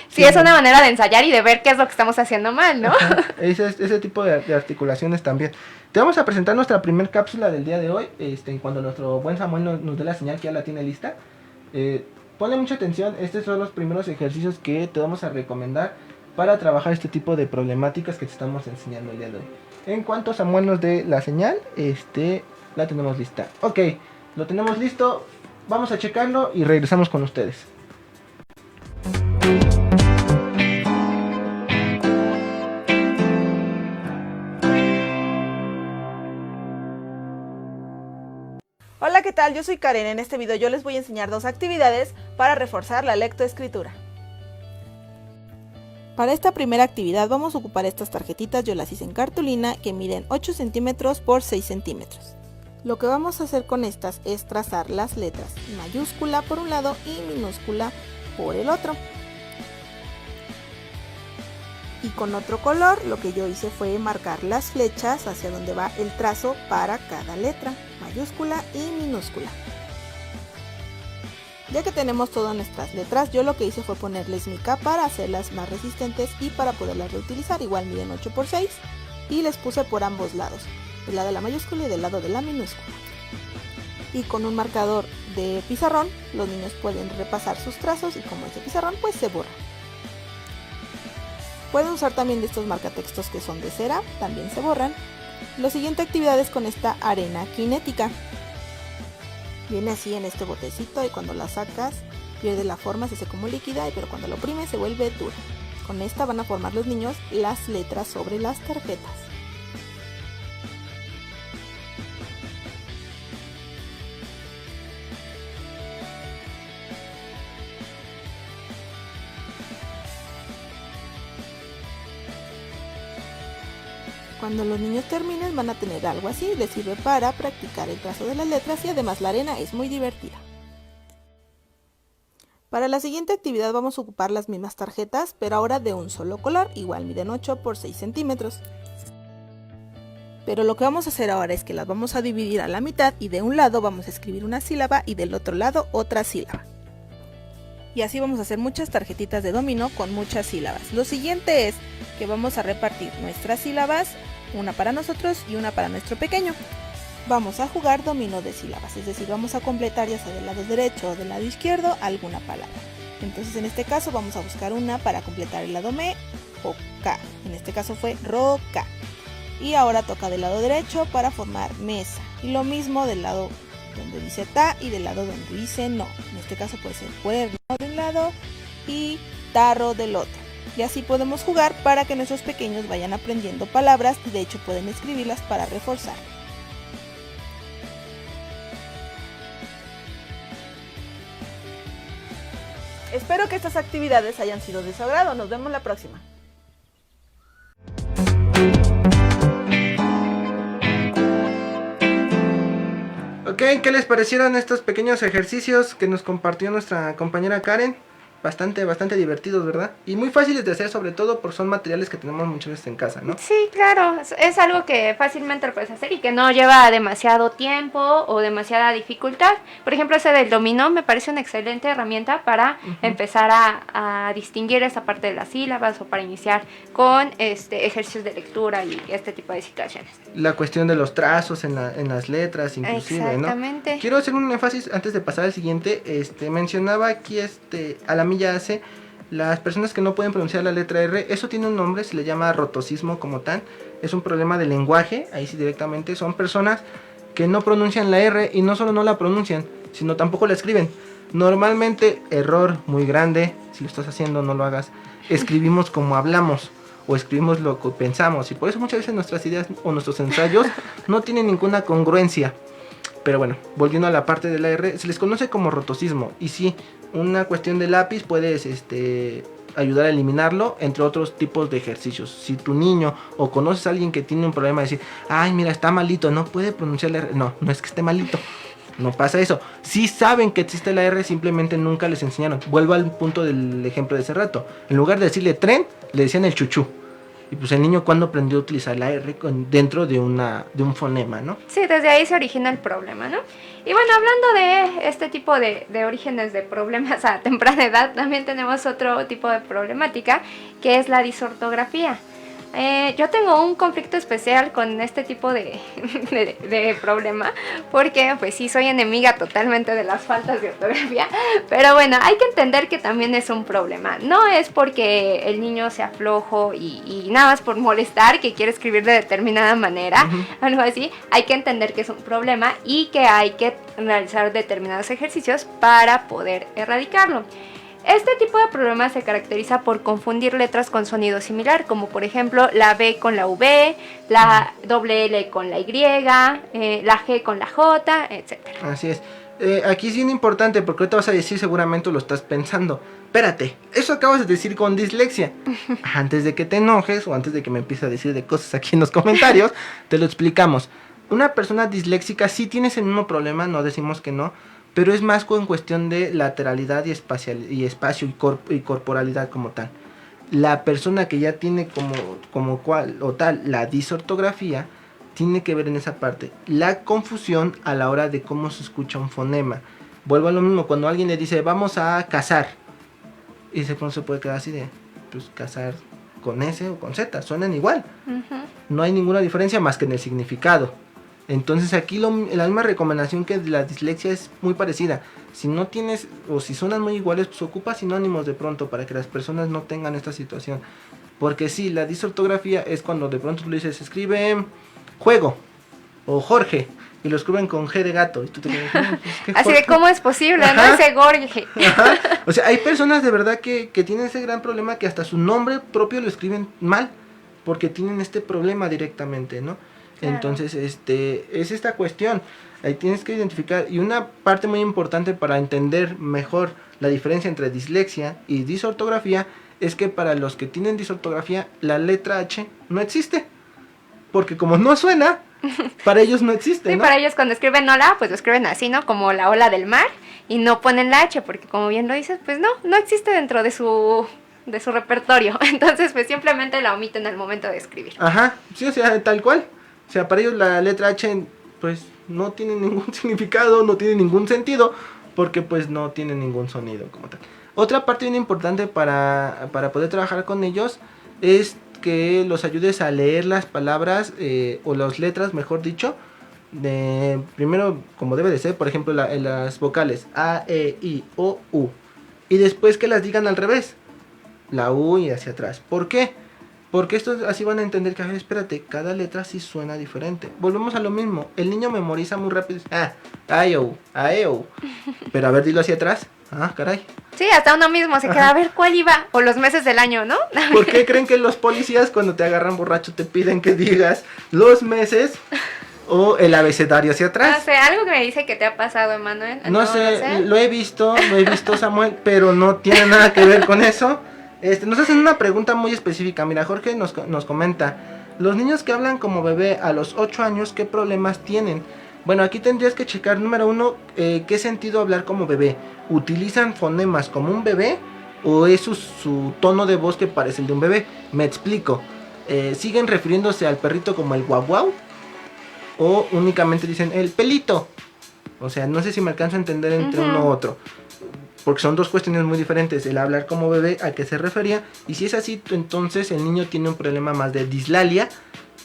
[SPEAKER 2] Sí, es una manera de ensayar y de ver qué es lo que estamos haciendo mal, ¿no?
[SPEAKER 1] Ese tipo de articulaciones también. Te vamos a presentar nuestra primer cápsula del día de hoy, cuando nuestro buen Samuel nos dé la señal que ya la tiene lista. Ponle mucha atención, estos son los primeros ejercicios que te vamos a recomendar para trabajar este tipo de problemáticas que te estamos enseñando el día de hoy. En cuanto Samuel nos dé la señal, la tenemos lista. Ok, lo tenemos listo, vamos a checarlo y regresamos con ustedes.
[SPEAKER 3] Hola, ¿qué tal? Yo soy Karen. En este video yo les voy a enseñar 2 actividades para reforzar la lectoescritura. Para esta primera actividad vamos a ocupar estas tarjetitas, yo las hice en cartulina, que miden 8 centímetros por 6 centímetros. Lo que vamos a hacer con estas es trazar las letras mayúscula por un lado y minúscula por el otro. Y con otro color lo que yo hice fue marcar las flechas hacia donde va el trazo para cada letra, mayúscula y minúscula. Ya que tenemos todas nuestras letras, yo lo que hice fue ponerles mica para hacerlas más resistentes y para poderlas reutilizar. Igual miden 8 por 6 y les puse por ambos lados, del lado de la mayúscula y del lado de la minúscula. Y con un marcador de pizarrón los niños pueden repasar sus trazos y como es de pizarrón pues se borra. Pueden usar también de estos marcatextos que son de cera, también se borran. La siguiente actividad es con esta arena cinética. Viene así en este botecito y cuando la sacas pierde la forma, se hace como líquida, pero cuando lo oprimes se vuelve dura. Con esta van a formar los niños las letras sobre las tarjetas. Cuando los niños terminen van a tener algo así, les sirve para practicar el trazo de las letras y además la arena es muy divertida. Para la siguiente actividad vamos a ocupar las mismas tarjetas, pero ahora de un solo color, igual miden 8 por 6 centímetros. Pero lo que vamos a hacer ahora es que las vamos a dividir a la mitad y de un lado vamos a escribir una sílaba y del otro lado otra sílaba. Y así vamos a hacer muchas tarjetitas de dominó con muchas sílabas. Lo siguiente es que vamos a repartir nuestras sílabas, una para nosotros y una para nuestro pequeño. Vamos a jugar dominó de sílabas, es decir, vamos a completar ya sea del lado derecho o del lado izquierdo alguna palabra. Entonces en este caso vamos a buscar una para completar el lado me o K. En este caso fue roca. Y ahora toca del lado derecho para formar mesa. Y lo mismo del lado donde dice ta y del lado donde dice no. En este caso puede ser cuerno de un lado y tarro del otro. Y así podemos jugar para que nuestros pequeños vayan aprendiendo palabras y de hecho pueden escribirlas para reforzar. Espero que estas actividades hayan sido de su agrado. Nos vemos la próxima.
[SPEAKER 1] Ok, ¿qué les parecieron estos pequeños ejercicios que nos compartió nuestra compañera Karen? Bastante divertidos, ¿verdad? Y muy fáciles de hacer, sobre todo porque son materiales que tenemos muchas veces en casa, ¿no?
[SPEAKER 2] Sí, claro, es algo que fácilmente lo puedes hacer y que no lleva demasiado tiempo o demasiada dificultad. Por ejemplo, ese del dominó me parece una excelente herramienta para empezar a distinguir esa parte de las sílabas o para iniciar con ejercicios de lectura y este tipo de situaciones.
[SPEAKER 1] La cuestión de los trazos en las letras, inclusive,
[SPEAKER 2] Exactamente.
[SPEAKER 1] ¿no? Quiero hacer un énfasis antes de pasar al siguiente. Mencionaba aquí a la milla hace las personas que no pueden pronunciar la letra R. Eso tiene un nombre, se le llama rotosismo como tal. Es un problema de lenguaje. Ahí sí directamente son personas que no pronuncian la R y no solo no la pronuncian, sino tampoco la escriben. Normalmente, error muy grande. Si lo estás haciendo, no lo hagas. Escribimos como hablamos o escribimos lo que pensamos, y por eso muchas veces nuestras ideas o nuestros ensayos no tienen ninguna congruencia. Pero bueno, volviendo a la parte de la R, se les conoce como rotosismo. Y sí, una cuestión de lápiz puedes ayudar a eliminarlo, entre otros tipos de ejercicios. Si tu niño o conoces a alguien que tiene un problema de decir, ay, mira, está malito, no puede pronunciar la R. No es que esté malito, no pasa eso. Sí saben que existe la R, simplemente nunca les enseñaron. Vuelvo al punto del ejemplo de hace rato. En lugar de decirle tren, le decían el chuchú. Y pues el niño, ¿cuándo aprendió a utilizar la R dentro de un fonema, no?
[SPEAKER 2] Sí, desde ahí se origina el problema, ¿no? Y bueno, hablando de este tipo de orígenes de problemas a temprana edad, también tenemos otro tipo de problemática, que es la disortografía. Yo tengo un conflicto especial con este tipo de problema, porque pues sí, soy enemiga totalmente de las faltas de ortografía, pero bueno, hay que entender que también es un problema. No es porque el niño sea flojo y nada más por molestar, que quiere escribir de determinada manera, algo así. Hay que entender que es un problema y que hay que realizar determinados ejercicios para poder erradicarlo. Este tipo de problema se caracteriza por confundir letras con sonido similar, como por ejemplo la B con la V, la doble L con la Y, la G con la J, etc.
[SPEAKER 1] Así es. Aquí es bien importante, porque ahorita vas a decir, seguramente lo estás pensando, espérate, eso acabas de decir con dislexia. Antes de que te enojes o antes de que me empieces a decir de cosas aquí en los comentarios, te lo explicamos. Una persona disléxica sí tiene ese mismo problema, no decimos que no, pero es más en cuestión de lateralidad y espacio y corporalidad como tal. La persona que ya tiene como cual o tal la disortografía tiene que ver en esa parte, la confusión a la hora de cómo se escucha un fonema. Vuelvo a lo mismo, cuando alguien le dice vamos a cazar, y se puede quedar así de, pues cazar con S o con Z, suenan igual. No hay ninguna diferencia más que en el significado. Entonces aquí la misma recomendación que la dislexia es muy parecida. Si no tienes, o si suenan muy iguales, pues ocupa sinónimos de pronto para que las personas no tengan esta situación. Porque sí, la disortografía es cuando de pronto tú le dices, escribe juego o Jorge, y lo escriben con G de gato. Y tú te quedas, no, pues,
[SPEAKER 2] así de cómo es posible,
[SPEAKER 1] ajá,
[SPEAKER 2] ¿no? Ese Jorge.
[SPEAKER 1] Ajá. O sea, hay personas de verdad que tienen ese gran problema, que hasta su nombre propio lo escriben mal, porque tienen este problema directamente, ¿no? Claro. Entonces, es esta cuestión. Ahí tienes que identificar. Y una parte muy importante para entender mejor la diferencia entre dislexia y disortografía es que para los que tienen disortografía, la letra H no existe. Porque como no suena, para ellos no existe,
[SPEAKER 2] sí,
[SPEAKER 1] ¿no?
[SPEAKER 2] Para ellos cuando escriben hola, pues lo escriben así, ¿no? Como la ola del mar, y no ponen la H, porque como bien lo dices, pues no existe dentro de su repertorio. Entonces, pues simplemente la omiten al momento de escribir.
[SPEAKER 1] Ajá, sí, o sea, tal cual. O sea, para ellos la letra H, pues, no tiene ningún significado, no tiene ningún sentido, porque pues no tiene ningún sonido como tal. Otra parte bien importante para poder trabajar con ellos es que los ayudes a leer las palabras, o las letras, mejor dicho, primero como debe de ser, por ejemplo, las vocales A, E, I, O, U. Y después que las digan al revés, la U y hacia atrás. ¿Por qué? Porque estos así van a entender que, a ver, espérate, cada letra sí suena diferente. Volvemos a lo mismo. El niño memoriza muy rápido. Ayo. Pero a ver, dilo hacia atrás. Caray.
[SPEAKER 2] Sí, hasta uno mismo se queda a ver cuál iba. O los meses del año, ¿no?
[SPEAKER 1] ¿Por qué creen que los policías cuando te agarran borracho te piden que digas los meses o el abecedario hacia atrás?
[SPEAKER 2] No sé, algo que me dice que te ha pasado, Emanuel.
[SPEAKER 1] No sé, lo he visto, Samuel, pero no tiene nada que ver con eso. Nos hacen una pregunta muy específica. Mira, Jorge nos comenta: los niños que hablan como bebé a los 8 años, ¿qué problemas tienen? Bueno, aquí tendrías que checar, número 1, ¿qué sentido hablar como bebé? ¿Utilizan fonemas como un bebé o es su tono de voz que parece el de un bebé? Me explico. ¿Siguen refiriéndose al perrito como el guau guau? ¿O únicamente dicen el pelito? O sea, no sé si me alcanzo a entender entre uno u otro. Porque son dos cuestiones muy diferentes. El hablar como bebé, ¿a qué se refería? Y si es así, entonces el niño tiene un problema más de dislalia,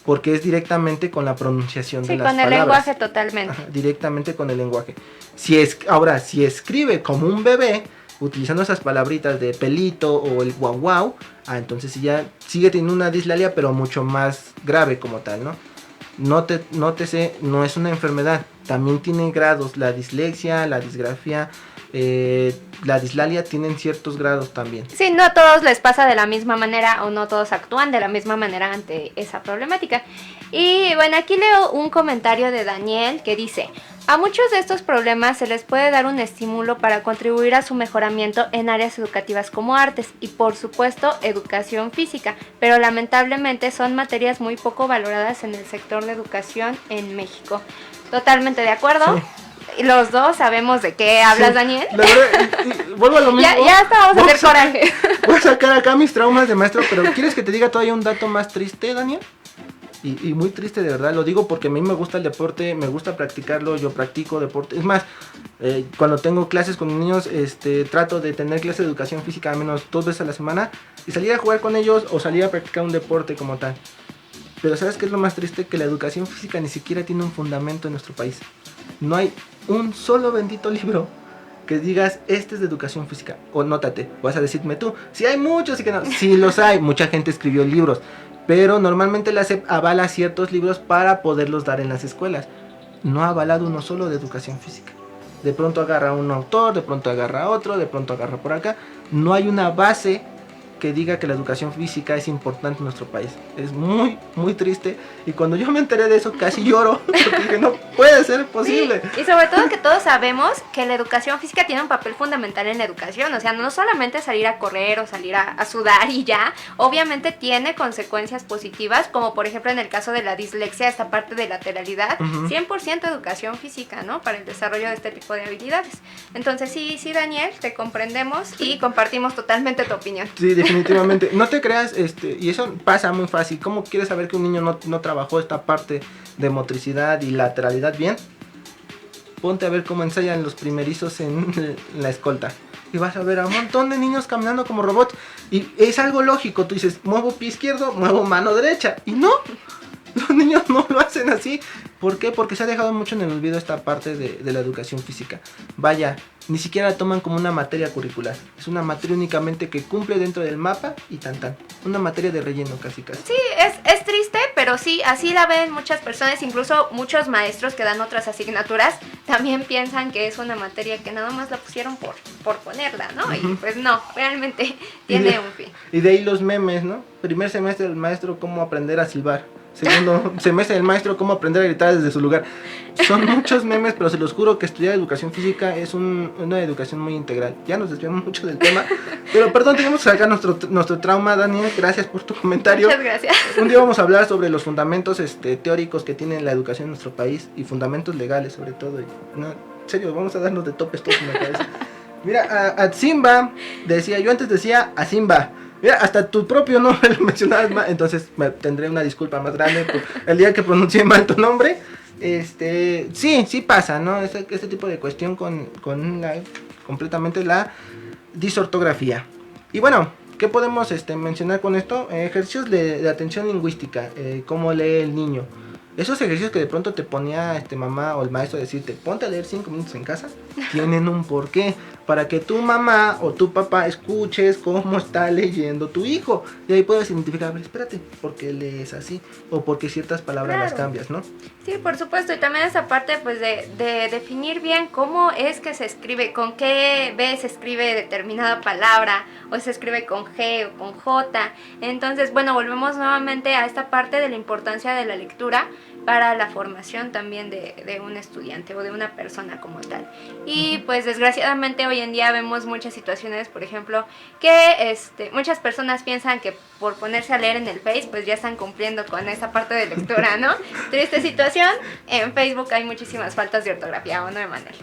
[SPEAKER 1] porque es directamente con la pronunciación de las palabras. Sí, con el lenguaje
[SPEAKER 2] totalmente.
[SPEAKER 1] Directamente con el lenguaje. Ahora, si escribe como un bebé, utilizando esas palabritas de pelito o el guau guau, entonces ya sigue teniendo una dislalia, pero mucho más grave como tal, ¿no? Nótese, no es una enfermedad. También tiene grados. La dislexia, la disgrafía, la dislalia tienen ciertos grados también.
[SPEAKER 2] Sí, no a todos les pasa de la misma manera o no todos actúan de la misma manera ante esa problemática. Y bueno, aquí leo un comentario de Daniel que dice: a muchos de estos problemas se les puede dar un estímulo para contribuir a su mejoramiento en áreas educativas como artes y por supuesto educación física, pero lamentablemente son materias muy poco valoradas en el sector de educación en México. Totalmente de acuerdo. Sí. Los dos sabemos de qué hablas, sí, Daniel.
[SPEAKER 1] La verdad, y vuelvo a lo mismo.
[SPEAKER 2] Ya vamos a hacer coraje.
[SPEAKER 1] Voy a sacar acá mis traumas de maestro, pero ¿quieres que te diga todavía un dato más triste, Daniel? Y muy triste, de verdad, lo digo porque a mí me gusta el deporte, me gusta practicarlo, yo practico deporte. Es más, cuando tengo clases con niños, trato de tener clases de educación física al menos 2 veces a la semana y salir a jugar con ellos o salir a practicar un deporte como tal. Pero ¿sabes qué es lo más triste? Que la educación física ni siquiera tiene un fundamento en nuestro país. No hay un solo bendito libro que digas, este es de educación física. O nótate, vas a decirme tú, si hay muchos y que no. Sí los hay, mucha gente escribió libros, pero normalmente la SEP avala ciertos libros para poderlos dar en las escuelas. No ha avalado uno solo de educación física. De pronto agarra un autor, de pronto agarra otro, de pronto agarra por acá. No hay una base que diga que la educación física es importante en nuestro país. Es muy, muy triste. Y cuando yo me enteré de eso casi lloro. Porque dije, no puede ser posible.
[SPEAKER 2] Sí, y sobre todo que todos sabemos que la educación física tiene un papel fundamental en la educación. O sea, no solamente salir a correr o salir a sudar y ya. Obviamente tiene consecuencias positivas, como por ejemplo en el caso de la dislexia, esta parte de lateralidad. 100% educación física, ¿no? Para el desarrollo de este tipo de habilidades. Entonces sí, Daniel, te comprendemos y compartimos totalmente tu opinión.
[SPEAKER 1] Sí, definitivamente. No te creas, y eso pasa muy fácil. ¿Cómo quieres saber que un niño no trabajó esta parte de motricidad y lateralidad bien? Ponte a ver cómo ensayan los primerizos en la escolta. Y vas a ver a un montón de niños caminando como robots. Y es algo lógico. Tú dices, muevo pie izquierdo, muevo mano derecha. Y no, los niños no lo hacen así. ¿Por qué? Porque se ha dejado mucho en el olvido esta parte de la educación física. Vaya, ni siquiera la toman como una materia curricular. Es una materia únicamente que cumple dentro del mapa y tan. Una materia de relleno casi.
[SPEAKER 2] Sí, es triste, pero sí, así la ven muchas personas. Incluso muchos maestros que dan otras asignaturas también piensan que es una materia que nada más la pusieron por ponerla, ¿no? Y pues no, realmente tiene un fin.
[SPEAKER 1] Y de ahí los memes, ¿no? Primer semestre del maestro, cómo aprender a silbar. Segundo semestre del maestro, cómo aprender a gritar desde su lugar. Son muchos memes, pero se los juro que estudiar educación física es una educación muy integral. Ya nos desviamos mucho del tema, pero perdón, tenemos que sacar nuestro trauma, Daniel. Gracias por tu comentario.
[SPEAKER 2] Muchas gracias.
[SPEAKER 1] Un día vamos a hablar sobre los fundamentos teóricos que tiene la educación en nuestro país y fundamentos legales sobre todo. No, en serio, vamos a darnos de topes todos en la cabeza. Mira, a Simba decía, yo antes decía a Simba. Mira, hasta tu propio nombre lo mencionabas mal, entonces tendré una disculpa más grande por el día que pronuncié mal tu nombre. Sí pasa, ¿no? Este tipo de cuestión con completamente la disortografía. Y bueno, ¿qué podemos mencionar con esto? Ejercicios de atención lingüística, cómo lee el niño. Esos ejercicios que de pronto te ponía mamá o el maestro a decirte, ponte a leer 5 minutos en casa, tienen un porqué. para que tu mamá o tu papá escuches cómo está leyendo tu hijo. Y ahí puedes identificar, a ver, espérate, ¿por qué lees así? O porque ciertas palabras las cambias, ¿no?
[SPEAKER 2] Sí, por supuesto, y también esa parte pues de definir bien cómo es que se escribe, con qué B se escribe determinada palabra, o se escribe con G o con J. Entonces, bueno, volvemos nuevamente a esta parte de la importancia de la lectura para la formación también de un estudiante o de una persona como tal. Y pues desgraciadamente hoy en día vemos muchas situaciones, por ejemplo, que muchas personas piensan que por ponerse a leer en el Face pues ya están cumpliendo con esa parte de lectura, ¿no? Triste situación, en Facebook hay muchísimas faltas de ortografía, ¿o no, Emanuel?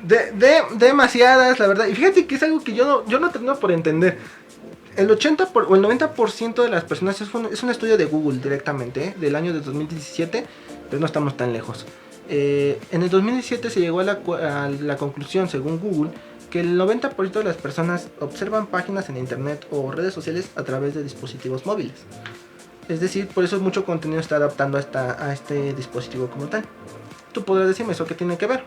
[SPEAKER 1] Demasiadas, la verdad. Y fíjate que es algo que yo no termino por entender. El 80 o el 90% de las personas es un estudio de Google directamente, del año de 2017, pero no estamos tan lejos. En el 2017 se llegó a la conclusión, según Google, que el 90% de las personas observan páginas en internet o redes sociales a través de dispositivos móviles. Es decir, por eso mucho contenido está adaptando a este dispositivo como tal. Tú podrás decirme, ¿eso qué tiene que ver?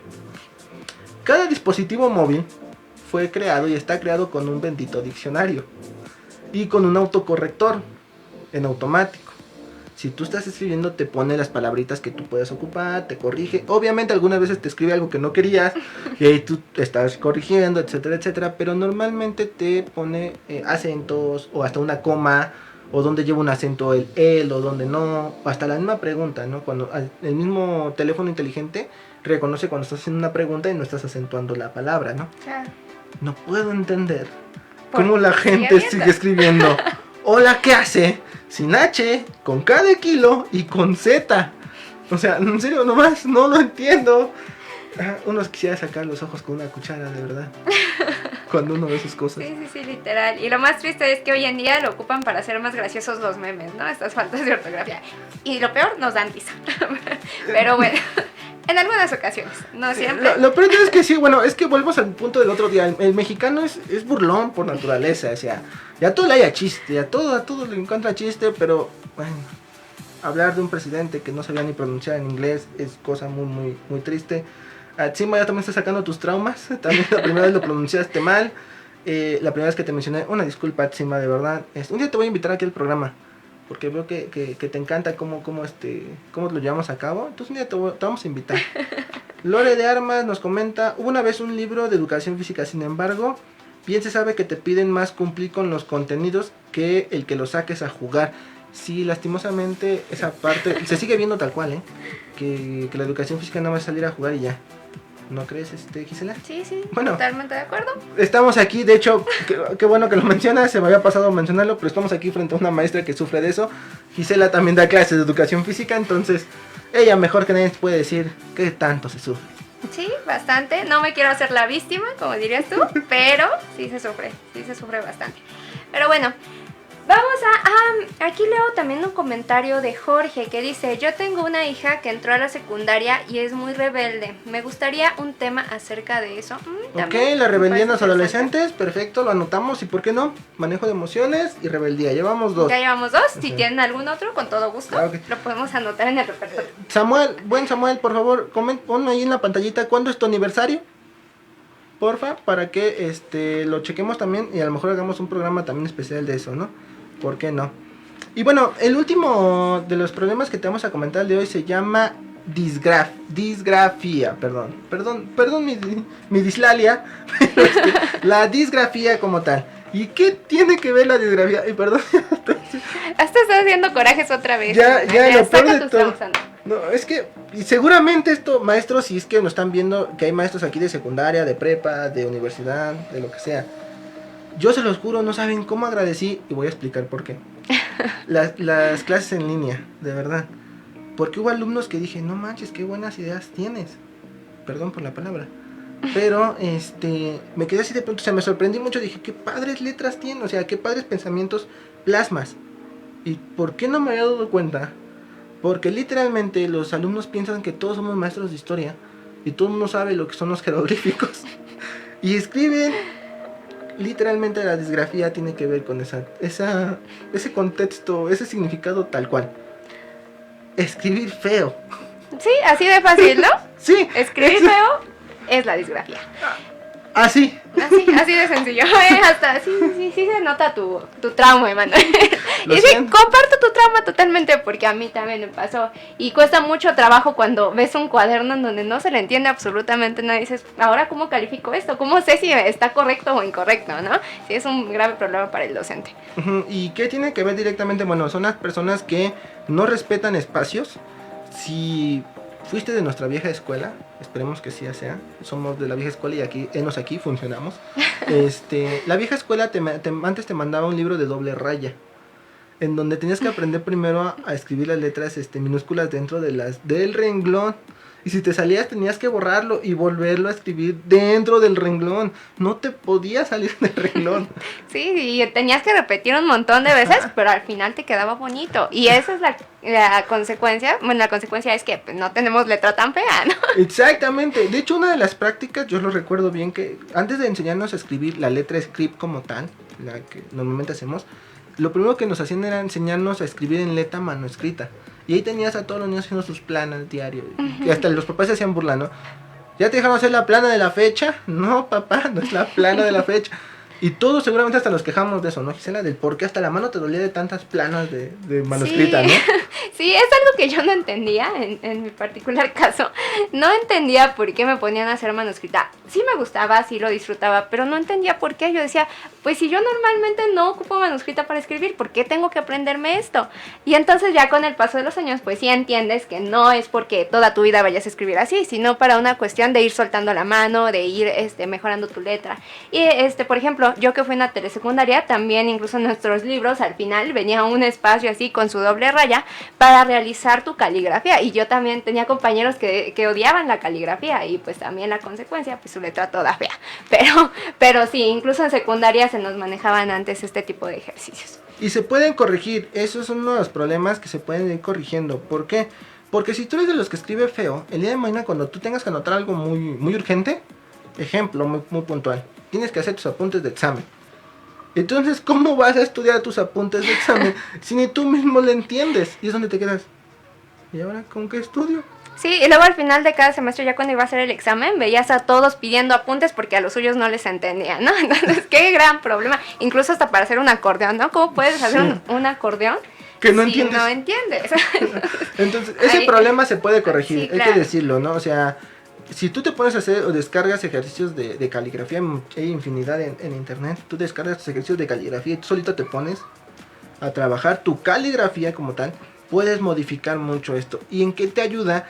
[SPEAKER 1] Cada dispositivo móvil fue creado y está creado con un bendito diccionario y con un autocorrector en automático. Si tú estás escribiendo, te pone las palabritas que tú puedes ocupar, te corrige. Obviamente algunas veces te escribe algo que no querías y ahí tú te estás corrigiendo, etcétera, etcétera. Pero normalmente te pone acentos o hasta una coma, o donde lleva un acento el o donde no. O hasta la misma pregunta, ¿no? Cuando el mismo teléfono inteligente reconoce cuando estás haciendo una pregunta y no estás acentuando la palabra, ¿no?
[SPEAKER 2] Claro.
[SPEAKER 1] No puedo entender cómo la gente sigue escribiendo hola, ¿qué hace? Sin H, con K de kilo y con Z. O sea, en serio, nomás no lo entiendo. Uno quisiera sacar los ojos con una cuchara, de verdad. Cuando uno ve sus cosas.
[SPEAKER 2] Sí, literal. Y lo más triste es que hoy en día lo ocupan para hacer más graciosos los memes, ¿no? Estas faltas de ortografía. Y lo peor, nos dan risa. Pero bueno, en algunas ocasiones, no siempre.
[SPEAKER 1] Lo peor es que sí, bueno, es que volvemos al punto del otro día. El mexicano es burlón por naturaleza, o sea, ya todo le haya chiste, a todo le encuentra chiste, pero bueno, hablar de un presidente que no sabía ni pronunciar en inglés es cosa muy, muy, muy triste. Atsima, ya también está sacando tus traumas. También la primera vez lo pronunciaste mal. La primera vez que te mencioné, una disculpa, Atsima, de verdad. Un día te voy a invitar aquí al programa, porque veo que te encanta cómo lo llevamos a cabo. Entonces un día te vamos a invitar. Lore de Armas nos comenta: hubo una vez un libro de educación física, sin embargo, bien se sabe que te piden más cumplir con los contenidos que el que lo saques a jugar. Sí, lastimosamente esa parte se sigue viendo tal cual, que la educación física nada más es salir a jugar y ya. ¿No crees, Gisela?
[SPEAKER 2] Sí,
[SPEAKER 1] bueno,
[SPEAKER 2] totalmente de acuerdo.
[SPEAKER 1] Estamos aquí, de hecho, qué bueno que lo mencionas, se me había pasado mencionarlo, pero estamos aquí frente a una maestra que sufre de eso. Gisela también da clases de educación física, entonces ella mejor que nadie puede decir qué tanto se sufre.
[SPEAKER 2] Sí, bastante. No me quiero hacer la víctima, como dirías tú, pero sí se sufre bastante. Pero bueno, vamos aquí leo también un comentario de Jorge que dice: yo tengo una hija que entró a la secundaria y es muy rebelde. Me gustaría un tema acerca de eso.
[SPEAKER 1] Ok, la rebeldía en los adolescentes, perfecto, lo anotamos. ¿Y por qué no? Manejo de emociones y rebeldía, llevamos 2.
[SPEAKER 2] Ya llevamos 2, si tienen algún otro, con todo gusto,
[SPEAKER 1] Okay.
[SPEAKER 2] Lo podemos anotar en el repertorio.
[SPEAKER 1] Samuel, por favor, ponme ahí en la pantallita cuándo es tu aniversario, porfa, para que lo chequemos también y a lo mejor hagamos un programa también especial de eso, ¿no? ¿Por qué no? Y bueno, el último de los problemas que te vamos a comentar el de hoy se llama disgrafía, perdón mi dislalia, pero la disgrafía como tal. ¿Y qué tiene que ver la disgrafía? Y perdón,
[SPEAKER 2] hasta estás haciendo corajes otra vez.
[SPEAKER 1] Ya lo peor de todo.
[SPEAKER 2] Traumas,
[SPEAKER 1] No, es que, y seguramente esto, maestros, si es que nos están viendo, que hay maestros aquí de secundaria, de prepa, de universidad, de lo que sea. Yo se los juro, no saben cómo agradecí, y voy a explicar por qué. Las clases en línea, de verdad. Porque hubo alumnos que dije, no manches, qué buenas ideas tienes. Perdón por la palabra. Pero, me quedé así de pronto, o sea, me sorprendí mucho, dije, qué padres letras tienes, o sea, qué padres pensamientos plasmas. ¿Y por qué no me había dado cuenta? Porque literalmente los alumnos piensan que todos somos maestros de historia y todo el mundo sabe lo que son los jeroglíficos. Y escriben, literalmente la disgrafía tiene que ver con ese contexto, ese significado tal cual. Escribir feo.
[SPEAKER 2] Sí, así de fácil, ¿no?
[SPEAKER 1] Sí.
[SPEAKER 2] Escribir feo es la disgrafía.
[SPEAKER 1] Así.
[SPEAKER 2] Así de sencillo. Hasta sí se nota tu trauma, Emanuel.
[SPEAKER 1] Lo
[SPEAKER 2] Y sí,
[SPEAKER 1] siento.
[SPEAKER 2] comparto tu trauma totalmente porque a mí también me pasó. Y cuesta mucho trabajo cuando ves un cuaderno en donde no se le entiende absolutamente nada. Y dices, ¿ahora cómo califico esto? ¿Cómo sé si está correcto o incorrecto, no? Sí, es un grave problema para el docente.
[SPEAKER 1] Ujú. ¿Y qué tiene que ver directamente? Bueno, son las personas que no respetan espacios. Si fuiste de nuestra vieja escuela, esperemos que sí ya sea, somos de la vieja escuela y aquí, enos aquí, funcionamos. La vieja escuela antes te mandaba un libro de doble raya, en donde tenías que aprender primero a escribir las letras minúsculas dentro del renglón. Y si te salías tenías que borrarlo y volverlo a escribir dentro del renglón. No te podías salir del renglón.
[SPEAKER 2] Sí, y tenías que repetir un montón de veces, pero al final te quedaba bonito. Y esa es la consecuencia. Bueno, la consecuencia es que pues, no tenemos letra tan fea, ¿no?
[SPEAKER 1] Exactamente. De hecho, una de las prácticas, yo lo recuerdo bien, que antes de enseñarnos a escribir la letra script como tal, la que normalmente hacemos, lo primero que nos hacían era enseñarnos a escribir en letra manuscrita. Y ahí tenías a todos los niños haciendo sus planas diarios. Y hasta los papás se hacían burla, ¿no? ¿Ya te dejaron hacer la plana de la fecha? No, papá, no es la plana de la fecha. Y todos seguramente hasta nos quejamos de eso, ¿no, Gisela? Del por qué hasta la mano te dolía de tantas planas de manuscrita,
[SPEAKER 2] Sí.
[SPEAKER 1] ¿no?
[SPEAKER 2] Sí, es algo que yo no entendía en mi particular caso. No entendía por qué me ponían a hacer manuscrita. Sí me gustaba, sí lo disfrutaba, pero no entendía por qué. Yo decía, pues si yo normalmente no ocupo manuscrita para escribir, ¿por qué tengo que aprenderme esto? Y entonces ya con el paso de los años, pues sí entiendes que no es porque toda tu vida vayas a escribir así, sino para una cuestión de ir soltando la mano, de ir mejorando tu letra. Y por ejemplo, yo que fui en la telesecundaria, también incluso en nuestros libros al final venía un espacio así con su doble raya para realizar tu caligrafía. Y yo también tenía compañeros que odiaban la caligrafía y pues también la consecuencia, pues su letra toda fea. Pero sí, incluso en secundaria se nos manejaban antes este tipo de ejercicios.
[SPEAKER 1] Y se pueden corregir, eso es uno de los problemas que se pueden ir corrigiendo. ¿Por qué? Porque si tú eres de los que escribe feo, el día de mañana cuando tú tengas que anotar algo muy, muy urgente, ejemplo muy, muy puntual, tienes que hacer tus apuntes de examen. Entonces, ¿cómo vas a estudiar tus apuntes de examen si ni tú mismo le entiendes? Y es donde te quedas. ¿Y ahora con qué estudio?
[SPEAKER 2] Sí, y luego al final de cada semestre, ya cuando iba a hacer el examen, veías a todos pidiendo apuntes porque a los suyos no les entendían, ¿no? Entonces, qué gran problema. Incluso hasta para hacer un acordeón, ¿no? ¿Cómo puedes hacer un acordeón
[SPEAKER 1] que no
[SPEAKER 2] si
[SPEAKER 1] entiendes?
[SPEAKER 2] no entiendes?
[SPEAKER 1] Entonces, ese problema se puede corregir,
[SPEAKER 2] sí,
[SPEAKER 1] hay
[SPEAKER 2] claro.
[SPEAKER 1] que decirlo, ¿no? O sea, si tú te pones a hacer o descargas ejercicios de caligrafía, hay infinidad en internet, tú descargas tus ejercicios de caligrafía y tú solito te pones a trabajar tu caligrafía como tal, puedes modificar mucho esto. ¿Y en qué te ayuda?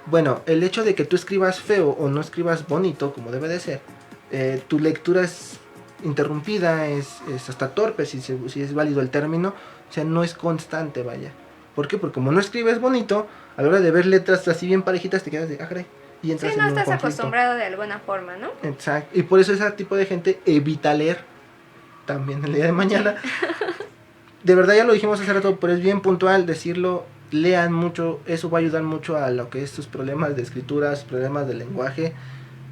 [SPEAKER 1] Bueno, el hecho de que tú escribas feo o no escribas bonito, como debe de ser, tu lectura es interrumpida, es hasta torpe, si es válido el término, o sea, no es constante, vaya. ¿Por qué? Porque como no escribes bonito, a la hora de ver letras así bien parejitas, te quedas de, caray, y entras
[SPEAKER 2] Sí,
[SPEAKER 1] en
[SPEAKER 2] no
[SPEAKER 1] un
[SPEAKER 2] estás
[SPEAKER 1] conflicto.
[SPEAKER 2] acostumbrado de alguna forma, ¿no?
[SPEAKER 1] Exacto, y por eso ese tipo de gente evita leer también el día de mañana. De verdad ya lo dijimos hace rato, pero es bien puntual decirlo, lean mucho, eso va a ayudar mucho a lo que es sus problemas de escritura, sus problemas de lenguaje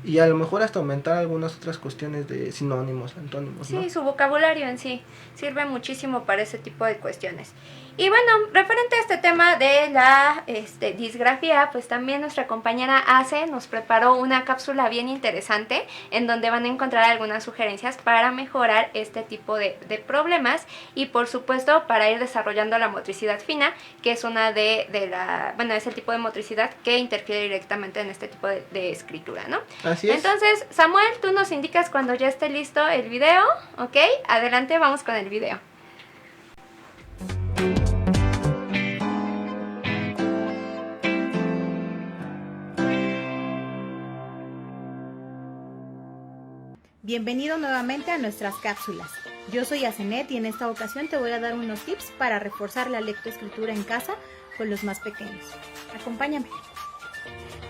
[SPEAKER 1] y a lo mejor hasta aumentar algunas otras cuestiones de sinónimos, antónimos, ¿no?
[SPEAKER 2] Sí, su vocabulario en sí sirve muchísimo para ese tipo de cuestiones. Y bueno, referente a este tema de la disgrafía, pues también nuestra compañera Ace nos preparó una cápsula bien interesante en donde van a encontrar algunas sugerencias para mejorar este tipo de problemas y por supuesto para ir desarrollando la motricidad fina, que es una es el tipo de motricidad que interfiere directamente en este tipo de escritura, ¿no?
[SPEAKER 1] Así es.
[SPEAKER 2] Entonces, Samuel, tú nos indicas cuando ya esté listo el video, ¿ok? Adelante, vamos con el video.
[SPEAKER 4] Bienvenido nuevamente a nuestras cápsulas. Yo soy Asenet y en esta ocasión te voy a dar unos tips para reforzar la lectoescritura en casa con los más pequeños. Acompáñame.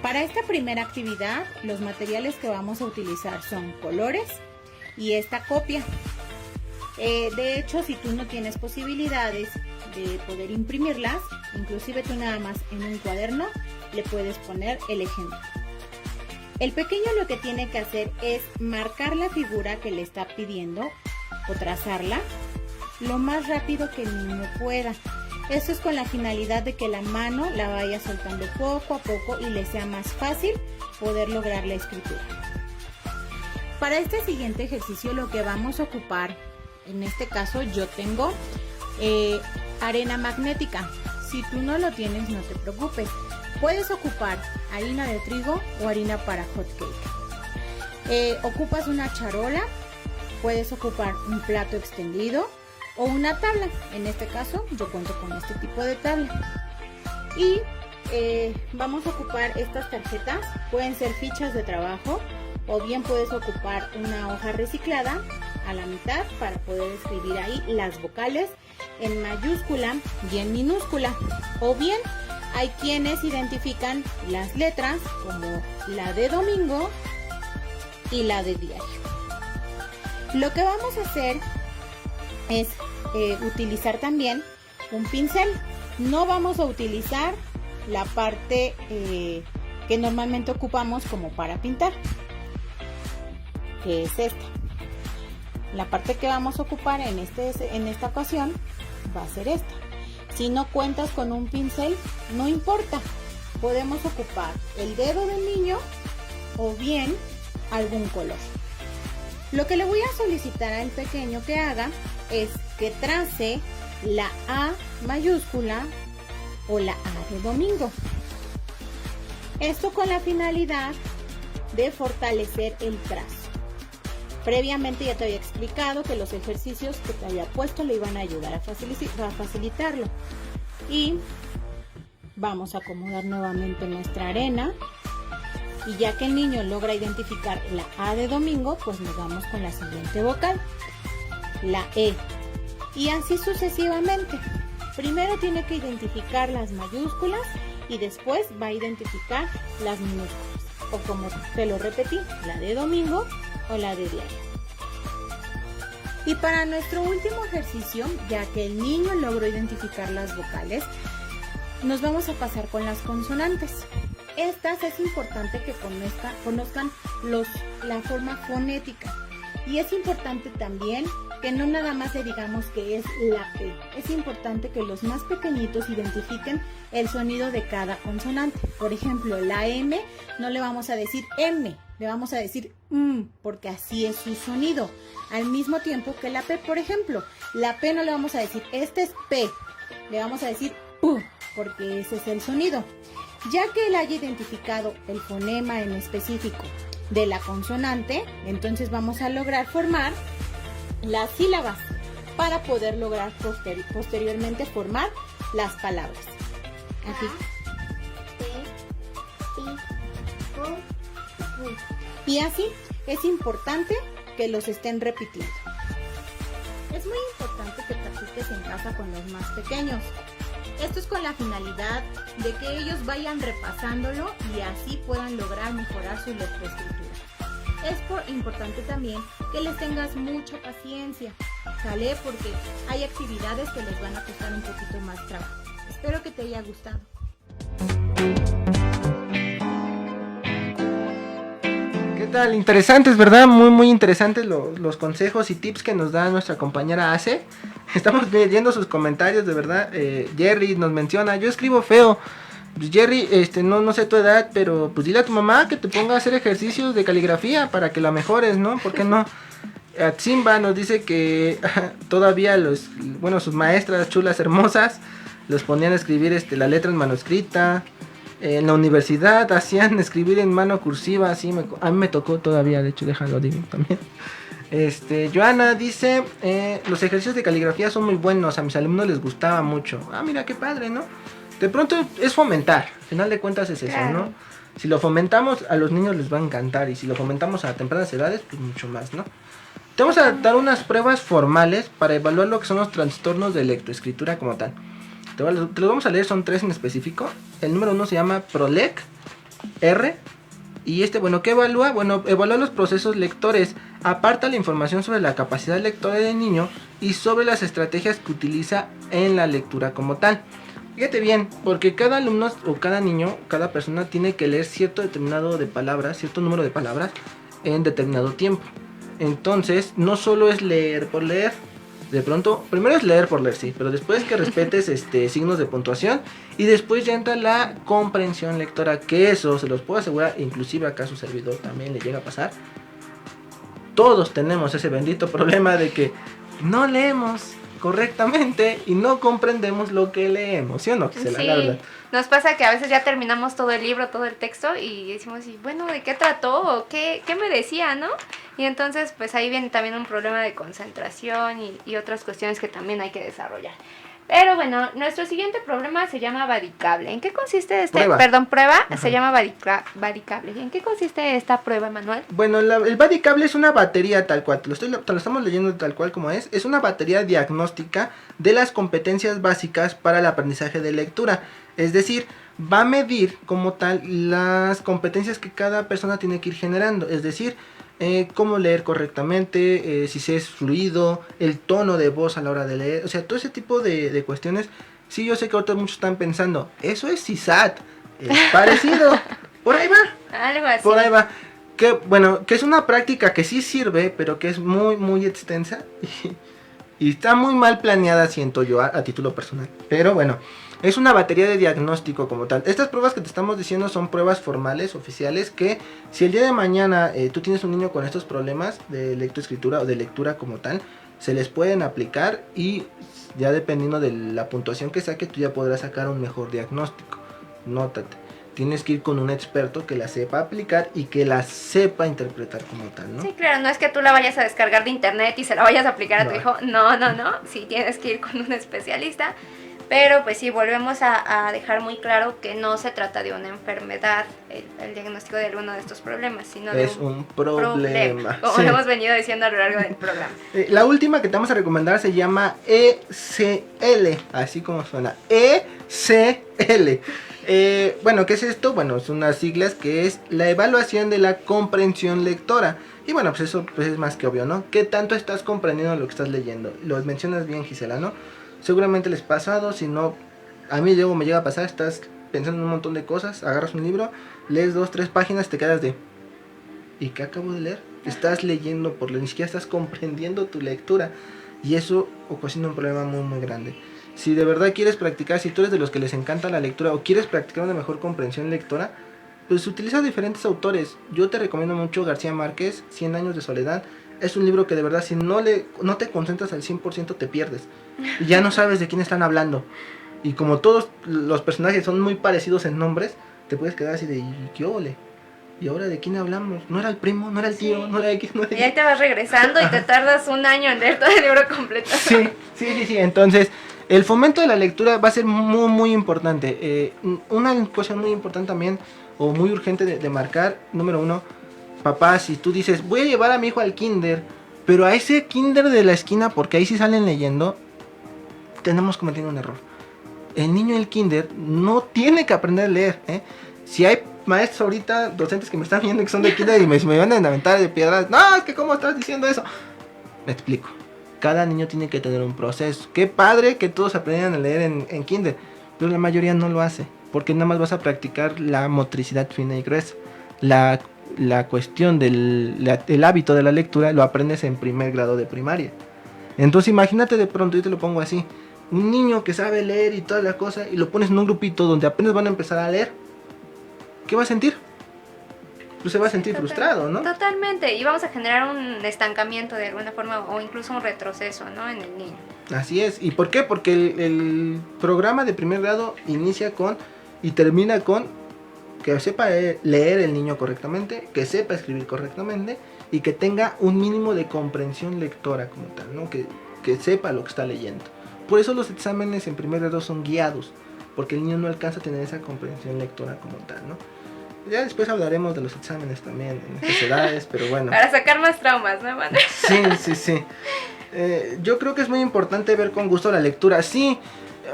[SPEAKER 4] Para esta primera actividad, los materiales que vamos a utilizar son colores y esta copia. De hecho, si tú no tienes posibilidades de poder imprimirlas, inclusive tú nada más en un cuaderno le puedes poner el ejemplo. El pequeño lo que tiene que hacer es marcar la figura que le está pidiendo o trazarla lo más rápido que el niño pueda. Eso es con la finalidad de que la mano la vaya soltando poco a poco y le sea más fácil poder lograr la escritura. Para este siguiente ejercicio lo que vamos a ocupar, en este caso yo tengo arena magnética. Si tú no lo tienes, no te preocupes. Puedes ocupar harina de trigo o harina para hot cake. Ocupas una charola, puedes ocupar un plato extendido o una tabla. En este caso yo cuento con este tipo de tabla. Y vamos a ocupar estas tarjetas, pueden ser fichas de trabajo o bien puedes ocupar una hoja reciclada a la mitad para poder escribir ahí las vocales en mayúscula y en minúscula. O bien hay quienes identifican las letras como la de domingo y la de diario. Lo que vamos a hacer es utilizar también un pincel. No vamos a utilizar la parte que normalmente ocupamos como para pintar, que es esta. La parte que vamos a ocupar en esta ocasión va a ser esta. Si no cuentas con un pincel, no importa. Podemos ocupar el dedo del niño o bien algún color. Lo que le voy a solicitar al pequeño que haga es que trace la A mayúscula o la A de domingo. Esto con la finalidad de fortalecer el trazo. Previamente ya te había explicado que los ejercicios que te había puesto le iban a ayudar a facilitarlo. Y vamos a acomodar nuevamente nuestra arena. Y ya que el niño logra identificar la A de domingo, pues nos vamos con la siguiente vocal, la E. Y así sucesivamente. Primero tiene que identificar las mayúsculas y después va a identificar las minúsculas. O como te lo repetí, la de domingo o la de diario. Y para nuestro último ejercicio, ya que el niño logró identificar las vocales, nos vamos a pasar con las consonantes. Estas es importante que conozcan la forma fonética. Y es importante también que no nada más le digamos que es la P. Es importante que los más pequeñitos identifiquen el sonido de cada consonante. Por ejemplo, la M no le vamos a decir M, le vamos a decir porque así es su sonido. Al mismo tiempo que la P, por ejemplo, la P no le vamos a decir este es P, le vamos a decir P porque ese es el sonido. Ya que él haya identificado el fonema en específico de la consonante, entonces vamos a lograr formar las sílabas para poder lograr posteriormente formar las palabras. Aquí. Y así es importante que los estén repitiendo. Es muy importante que practiques en casa con los más pequeños. Esto es con la finalidad de que ellos vayan repasándolo y así puedan lograr mejorar su lectoescritura. Es importante también que les tengas mucha paciencia, ¿sale? Porque hay actividades que les van a costar un poquito más trabajo. Espero que te haya gustado.
[SPEAKER 1] ¿Qué tal? Interesantes, ¿verdad? Muy interesantes los consejos y tips que nos da nuestra compañera Ace. Estamos leyendo sus comentarios, de verdad. Jerry nos menciona, yo escribo feo. Pues Jerry, no sé tu edad, pero pues dile a tu mamá que te ponga a hacer ejercicios de caligrafía para que la mejores, ¿no? ¿Por qué no? Atzimba nos dice que todavía sus maestras chulas, hermosas, los ponían a escribir la letra en manuscrita. En la universidad hacían escribir en mano cursiva, así a mí me tocó todavía, de hecho, déjalo digo también. Joana dice, los ejercicios de caligrafía son muy buenos, a mis alumnos les gustaba mucho. Ah, mira qué padre, ¿no? De pronto es fomentar, al final de cuentas es eso, claro, ¿no? Si lo fomentamos a los niños les va a encantar y si lo fomentamos a tempranas edades, pues mucho más, ¿no? Te vamos a dar unas pruebas formales para evaluar lo que son los trastornos de lectoescritura como tal. Te los vamos a leer, son 3 en específico. El número 1 se llama PROLEC R. Y ¿qué evalúa? Bueno, evalúa los procesos lectores. Aparta la información sobre la capacidad lectora del niño y sobre las estrategias que utiliza en la lectura como tal. Fíjate bien, porque cada alumno o cada niño, cada persona tiene que leer cierto número de palabras en determinado tiempo. Entonces, no solo es leer por leer. De pronto, primero es leer por leer, sí, pero después que respetes signos de puntuación y después ya entra la comprensión lectora, que eso se los puedo asegurar, inclusive acá a su servidor también le llega a pasar. todos tenemos ese bendito problema de que no leemos correctamente y no comprendemos lo que leemos, ¿sí o no? Gisela? La verdad.
[SPEAKER 2] Nos pasa que a veces ya terminamos todo el libro, todo el texto y decimos, y bueno, ¿de qué trató? ¿O qué me decía, no? Y entonces, pues ahí viene también un problema de concentración y otras cuestiones que también hay que desarrollar. Pero bueno, nuestro siguiente problema se llama varicable. ¿En qué consiste prueba?
[SPEAKER 1] Ajá.
[SPEAKER 2] Se llama varicable. ¿En qué consiste esta prueba, Manuel?
[SPEAKER 1] Bueno, el varicable es una batería tal cual, te lo estamos leyendo tal cual como es una batería diagnóstica de las competencias básicas para el aprendizaje de lectura. Es decir, va a medir como tal las competencias que cada persona tiene que ir generando. Es decir, cómo leer correctamente, si se es fluido, el tono de voz a la hora de leer, o sea, todo ese tipo de cuestiones. Sí, yo sé que ahorita muchos están pensando, eso es CISAT, es parecido, por ahí va,
[SPEAKER 2] Algo así.
[SPEAKER 1] por ahí va. Que bueno, que es una práctica que sí sirve, pero que es muy, muy extensa y está muy mal planeada, siento yo, a título personal. Pero bueno, es una batería de diagnóstico como tal. Estas pruebas que te estamos diciendo son pruebas formales, oficiales, que si el día de mañana tú tienes un niño con estos problemas de lectoescritura o de lectura como tal, se les pueden aplicar y ya dependiendo de la puntuación que saque, tú ya podrás sacar un mejor diagnóstico. Nótate, tienes que ir con un experto que la sepa aplicar y que la sepa interpretar como tal, ¿no?
[SPEAKER 2] Sí, claro, no es que tú la vayas a descargar de internet y se la vayas a aplicar a tu hijo. No. Sí tienes que ir con un especialista. Pero pues sí, volvemos a dejar muy claro que no se trata de una enfermedad, el diagnóstico de alguno de estos problemas, sino de
[SPEAKER 1] un problema.
[SPEAKER 2] como
[SPEAKER 1] Sí.
[SPEAKER 2] lo hemos venido diciendo a lo largo del programa.
[SPEAKER 1] La última que te vamos a recomendar se llama ECL, así como suena, ECL. Bueno, ¿qué es esto? Bueno, son unas siglas que es la evaluación de la comprensión lectora. Y bueno, pues eso pues es más que obvio, ¿no? ¿Qué tanto estás comprendiendo lo que estás leyendo? Lo mencionas bien, Gisela, ¿no? Seguramente les ha pasado, si no, a mí luego me llega a pasar, estás pensando en un montón de cosas, agarras un libro, lees 2-3 páginas, te quedas de... ¿Y qué acabo de leer? Estás leyendo ni siquiera estás comprendiendo tu lectura. Y eso ocasiona un problema muy muy grande. Si de verdad quieres practicar, si tú eres de los que les encanta la lectura o quieres practicar una mejor comprensión lectora, pues utiliza diferentes autores. Yo te recomiendo mucho García Márquez, 100 años de soledad. Es un libro que de verdad si no te concentras al 100% te pierdes. Y ya no sabes de quién están hablando. Y como todos los personajes son muy parecidos en nombres, te puedes quedar así de ¿qué ole? ¿Y ahora de quién hablamos? ¿No era el primo? ¿No era el tío?
[SPEAKER 2] Sí.
[SPEAKER 1] ¿No era de quién? ¿No era de
[SPEAKER 2] Y ahí te vas regresando y te tardas un año en leer todo el libro completo.
[SPEAKER 1] Sí. Entonces, el fomento de la lectura va a ser muy, muy importante. Una cosa muy importante también, o muy urgente de marcar, número 1, papá, si tú dices, voy a llevar a mi hijo al kinder, pero a ese kinder de la esquina, porque ahí sí salen leyendo, tenemos cometido un error. El niño del kinder no tiene que aprender a leer, ¿eh? Si hay maestros ahorita, docentes que me están viendo que son de kinder y me van a aventar de piedras, no, es que cómo estás diciendo eso. Me explico. Cada niño tiene que tener un proceso. Qué padre que todos aprendan a leer en kinder, pero la mayoría no lo hace, porque nada más vas a practicar la motricidad fina y gruesa. La cuestión del hábito de la lectura lo aprendes en primer grado de primaria. Entonces imagínate de pronto, yo te lo pongo así, un niño que sabe leer y toda la cosa, y lo pones en un grupito donde apenas van a empezar a leer, ¿qué va a sentir? Pues se va a sentir frustrado, ¿no?
[SPEAKER 2] Totalmente, y vamos a generar un estancamiento de alguna forma o incluso un retroceso, ¿no? En el niño.
[SPEAKER 1] Así es. ¿Y por qué? Porque el programa de primer grado inicia con y termina con que sepa leer el niño correctamente, que sepa escribir correctamente y que tenga un mínimo de comprensión lectora como tal, ¿no? Que sepa lo que está leyendo. Por eso los exámenes en primer grado son guiados, porque el niño no alcanza a tener esa comprensión lectora como tal, ¿no? Ya después hablaremos de los exámenes también en estas edades, pero bueno.
[SPEAKER 2] Para sacar más traumas, ¿no, Manuel?
[SPEAKER 1] Sí. Yo creo que es muy importante ver con gusto la lectura. Sí,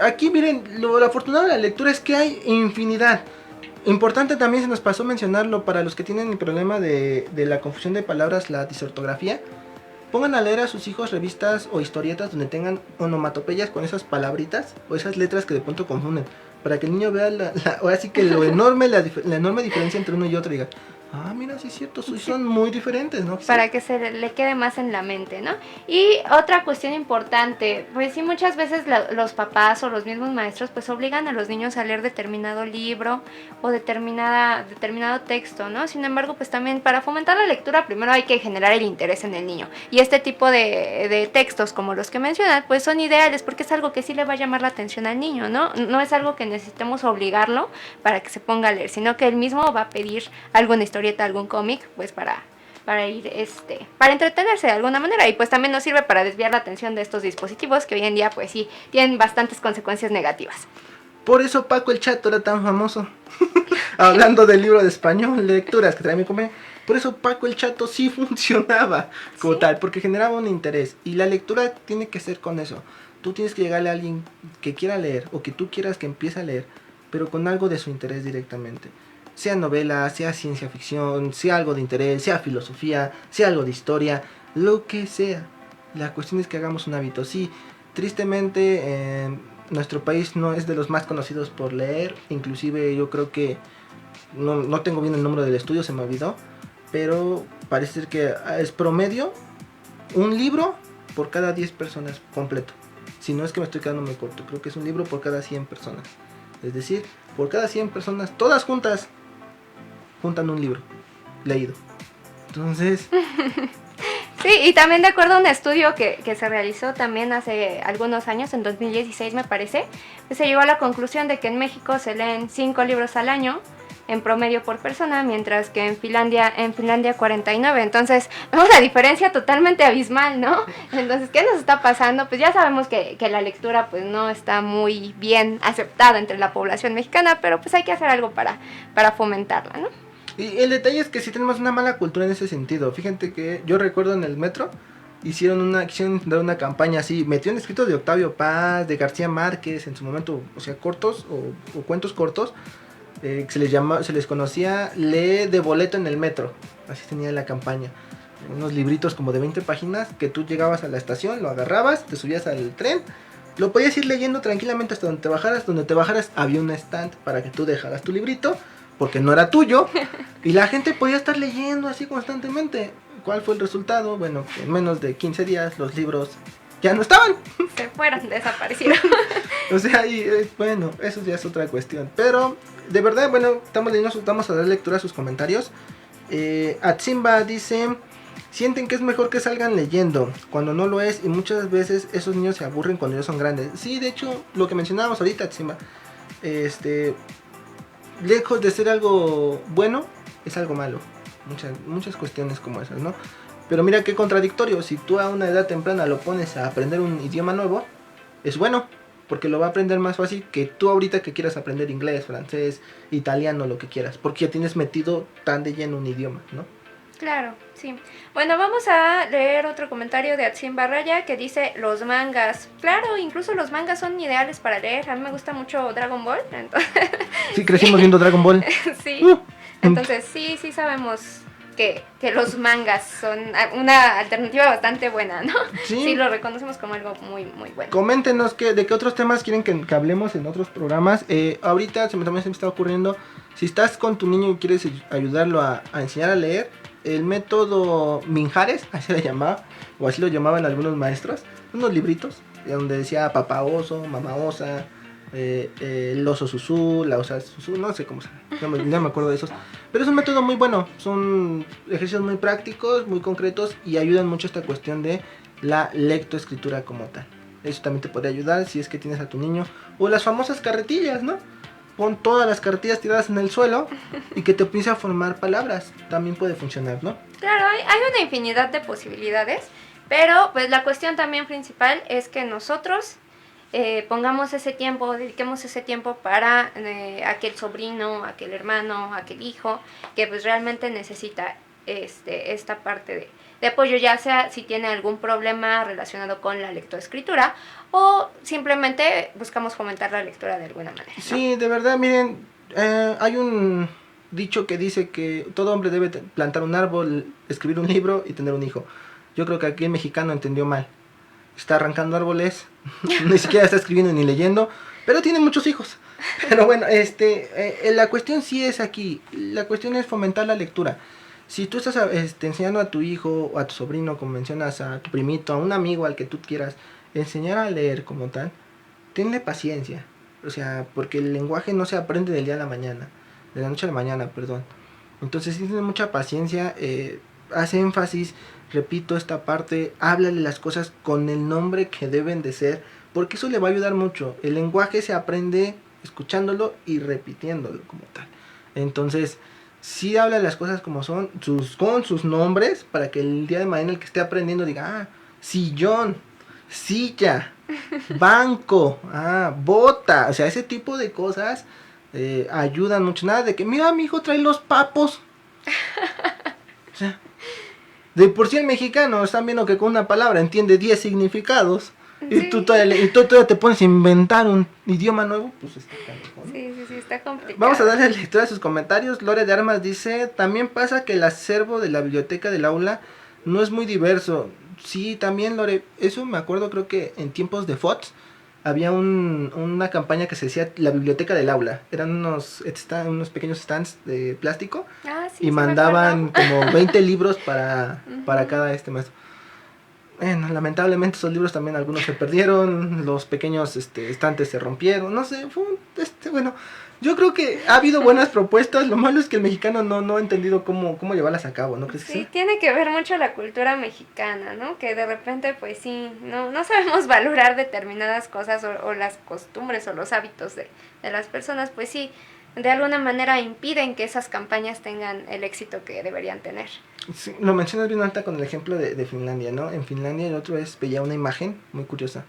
[SPEAKER 1] aquí miren, lo afortunado de la lectura es que hay infinidad. Importante también se nos pasó mencionarlo para los que tienen el problema de la confusión de palabras, la disortografía. Pongan a leer a sus hijos revistas o historietas donde tengan onomatopeyas con esas palabritas o esas letras que de pronto confunden. Para que el niño vea ahora sí que lo enorme, la enorme diferencia entre uno y otro y diga, Ah, mira, sí es cierto, son muy diferentes, ¿no?
[SPEAKER 2] Para que se le quede más en la mente, ¿no? Y otra cuestión importante, pues sí, muchas veces los papás o los mismos maestros pues obligan a los niños a leer determinado libro o determinado texto, ¿no? Sin embargo, pues también para fomentar la lectura primero hay que generar el interés en el niño. Y este tipo de textos como los que mencionas, pues son ideales porque es algo que sí le va a llamar la atención al niño, ¿no? No es algo que necesitemos obligarlo para que se ponga a leer, sino que él mismo va a pedir alguna historieta, algún cómic, pues para ir, para entretenerse de alguna manera, y pues también nos sirve para desviar la atención de estos dispositivos que hoy en día pues sí tienen bastantes consecuencias negativas.
[SPEAKER 1] Por eso Paco el Chato era tan famoso. Hablando del libro de español, lecturas que trae mi compañero. Por eso Paco el Chato sí funcionaba como tal, porque generaba un interés. Y la lectura tiene que ser con eso. Tú tienes que llegarle a alguien que quiera leer o que tú quieras que empiece a leer, pero con algo de su interés directamente. Sea novela, sea ciencia ficción, sea algo de interés, sea filosofía, sea algo de historia, lo que sea. La cuestión es que hagamos un hábito. Sí, tristemente nuestro país no es de los más conocidos por leer. Inclusive yo creo que, no tengo bien el número del estudio, se me olvidó, pero parece ser que es promedio un libro por cada 10 personas completo. Si no es que me estoy quedando muy corto, creo que es un libro por cada 100 personas. Es decir, por cada 100 personas, todas juntas, juntan un libro leído. Entonces...
[SPEAKER 2] Sí, y también de acuerdo a un estudio que se realizó también hace algunos años, en 2016 me parece, pues se llegó a la conclusión de que en México se leen 5 libros al año en promedio por persona, mientras que en Finlandia 49. Entonces, vemos la diferencia totalmente abismal, ¿no? Entonces, ¿qué nos está pasando? Pues ya sabemos que la lectura pues no está muy bien aceptada entre la población mexicana, pero pues hay que hacer algo para fomentarla, ¿no?
[SPEAKER 1] Y el detalle es que sí tenemos una mala cultura en ese sentido. Fíjate que yo recuerdo en el metro quisieron dar una campaña así, metieron escritos de Octavio Paz, de García Márquez en su momento, o sea, cortos o cuentos cortos, se les conocía lee de boleto en el metro, así tenía la campaña. Unos libritos como de 20 páginas que tú llegabas a la estación, lo agarrabas, te subías al tren, lo podías ir leyendo tranquilamente hasta donde te bajaras había un stand para que tú dejaras tu librito, porque no era tuyo, y la gente podía estar leyendo así constantemente. ¿Cuál fue el resultado? Bueno, que en menos de 15 días los libros ya no estaban.
[SPEAKER 2] Se fueron, desaparecieron.
[SPEAKER 1] O sea, y bueno, eso ya es otra cuestión. Pero, de verdad, bueno, vamos a dar lectura a sus comentarios. Atsimba dice: sienten que es mejor que salgan leyendo, cuando no lo es, y muchas veces esos niños se aburren cuando ya son grandes. Sí, de hecho, lo que mencionábamos ahorita, Atsimba, lejos de ser algo bueno, es algo malo. Muchas cuestiones como esas, ¿no? Pero mira qué contradictorio. Si tú a una edad temprana lo pones a aprender un idioma nuevo, es bueno, porque lo va a aprender más fácil que tú ahorita que quieras aprender inglés, francés, italiano, lo que quieras, porque ya tienes metido tan de lleno un idioma, ¿no?
[SPEAKER 2] Claro, sí. Bueno, vamos a leer otro comentario de Atsin Barraya que dice: los mangas. Claro, incluso los mangas son ideales para leer. A mí me gusta mucho Dragon Ball. Entonces...
[SPEAKER 1] Sí, crecimos viendo Dragon Ball.
[SPEAKER 2] Sí, entonces sí sabemos que los mangas son una alternativa bastante buena, ¿no? Sí, lo reconocemos como algo muy, muy bueno.
[SPEAKER 1] Coméntenos de qué otros temas quieren que hablemos en otros programas. Ahorita también se me está ocurriendo, si estás con tu niño y quieres ayudarlo a enseñar a leer, el método Minjares, así se le llamaba, o así lo llamaban algunos maestros, unos libritos donde decía papá oso, mamá osa, el oso susú, la osa susú, no sé cómo se llama, no me acuerdo de esos, pero es un método muy bueno, son ejercicios muy prácticos, muy concretos y ayudan mucho a esta cuestión de la lectoescritura como tal. Eso también te puede ayudar si es que tienes a tu niño, o las famosas carretillas, ¿no? Pon todas las cartillas tiradas en el suelo y que te empiece a formar palabras. También puede funcionar, ¿no?
[SPEAKER 2] Claro, hay una infinidad de posibilidades, pero pues la cuestión también principal es que nosotros pongamos ese tiempo, dediquemos ese tiempo para aquel sobrino, aquel hermano, aquel hijo que pues realmente necesita esta parte de apoyo, ya sea si tiene algún problema relacionado con la lectoescritura o simplemente buscamos fomentar la lectura de alguna manera, ¿no?
[SPEAKER 1] Sí, de verdad, miren, hay un dicho que dice que todo hombre debe plantar un árbol, escribir un libro y tener un hijo. Yo creo que aquí el mexicano entendió mal. Está arrancando árboles, ni siquiera está escribiendo ni leyendo, pero tiene muchos hijos. Pero bueno, la cuestión sí es aquí, la cuestión es fomentar la lectura. Si tú estás enseñando a tu hijo o a tu sobrino, como mencionas, a tu primito, a un amigo al que tú quieras enseñar a leer como tal, tenle paciencia. O sea, porque el lenguaje no se aprende del día a la mañana, de la noche a la mañana, perdón. Entonces, si tienes mucha paciencia, hace énfasis, repito esta parte, háblale las cosas con el nombre que deben de ser, porque eso le va a ayudar mucho. El lenguaje se aprende escuchándolo y repitiéndolo como tal. Entonces, sí habla las cosas como son, con sus nombres, para que el día de mañana el que esté aprendiendo diga, sillón, silla, banco, bota, o sea, ese tipo de cosas ayudan mucho. Nada de que, mira, mi hijo trae los papos. O sea, de por sí el mexicano están viendo que con una palabra entiende 10 significados. Sí. Y tú todavía te pones a inventar un idioma nuevo, pues está canijo, ¿no?
[SPEAKER 2] Sí, está complicado.
[SPEAKER 1] Vamos a darle lectura a sus comentarios. Lore de Armas dice, también pasa que el acervo de la biblioteca del aula no es muy diverso. Sí, también, Lore, eso me acuerdo, creo que en tiempos de FOTS había una campaña que se decía la biblioteca del aula. Eran unos pequeños stands de plástico y mandaban como 20 libros para cada maestro. Bueno, lamentablemente esos libros también algunos se perdieron, los pequeños estantes se rompieron, no sé, bueno, yo creo que ha habido buenas propuestas, lo malo es que el mexicano no ha entendido cómo llevarlas a cabo, ¿no crees?
[SPEAKER 2] Sí, tiene que ver mucho la cultura mexicana, ¿no? Que de repente, pues sí, no sabemos valorar determinadas cosas o las costumbres o los hábitos de las personas, pues sí, de alguna manera impiden que esas campañas tengan el éxito que deberían tener.
[SPEAKER 1] Sí, lo mencionas bien ahorita con el ejemplo de Finlandia, ¿no? En Finlandia el otro vez veía una imagen muy curiosa.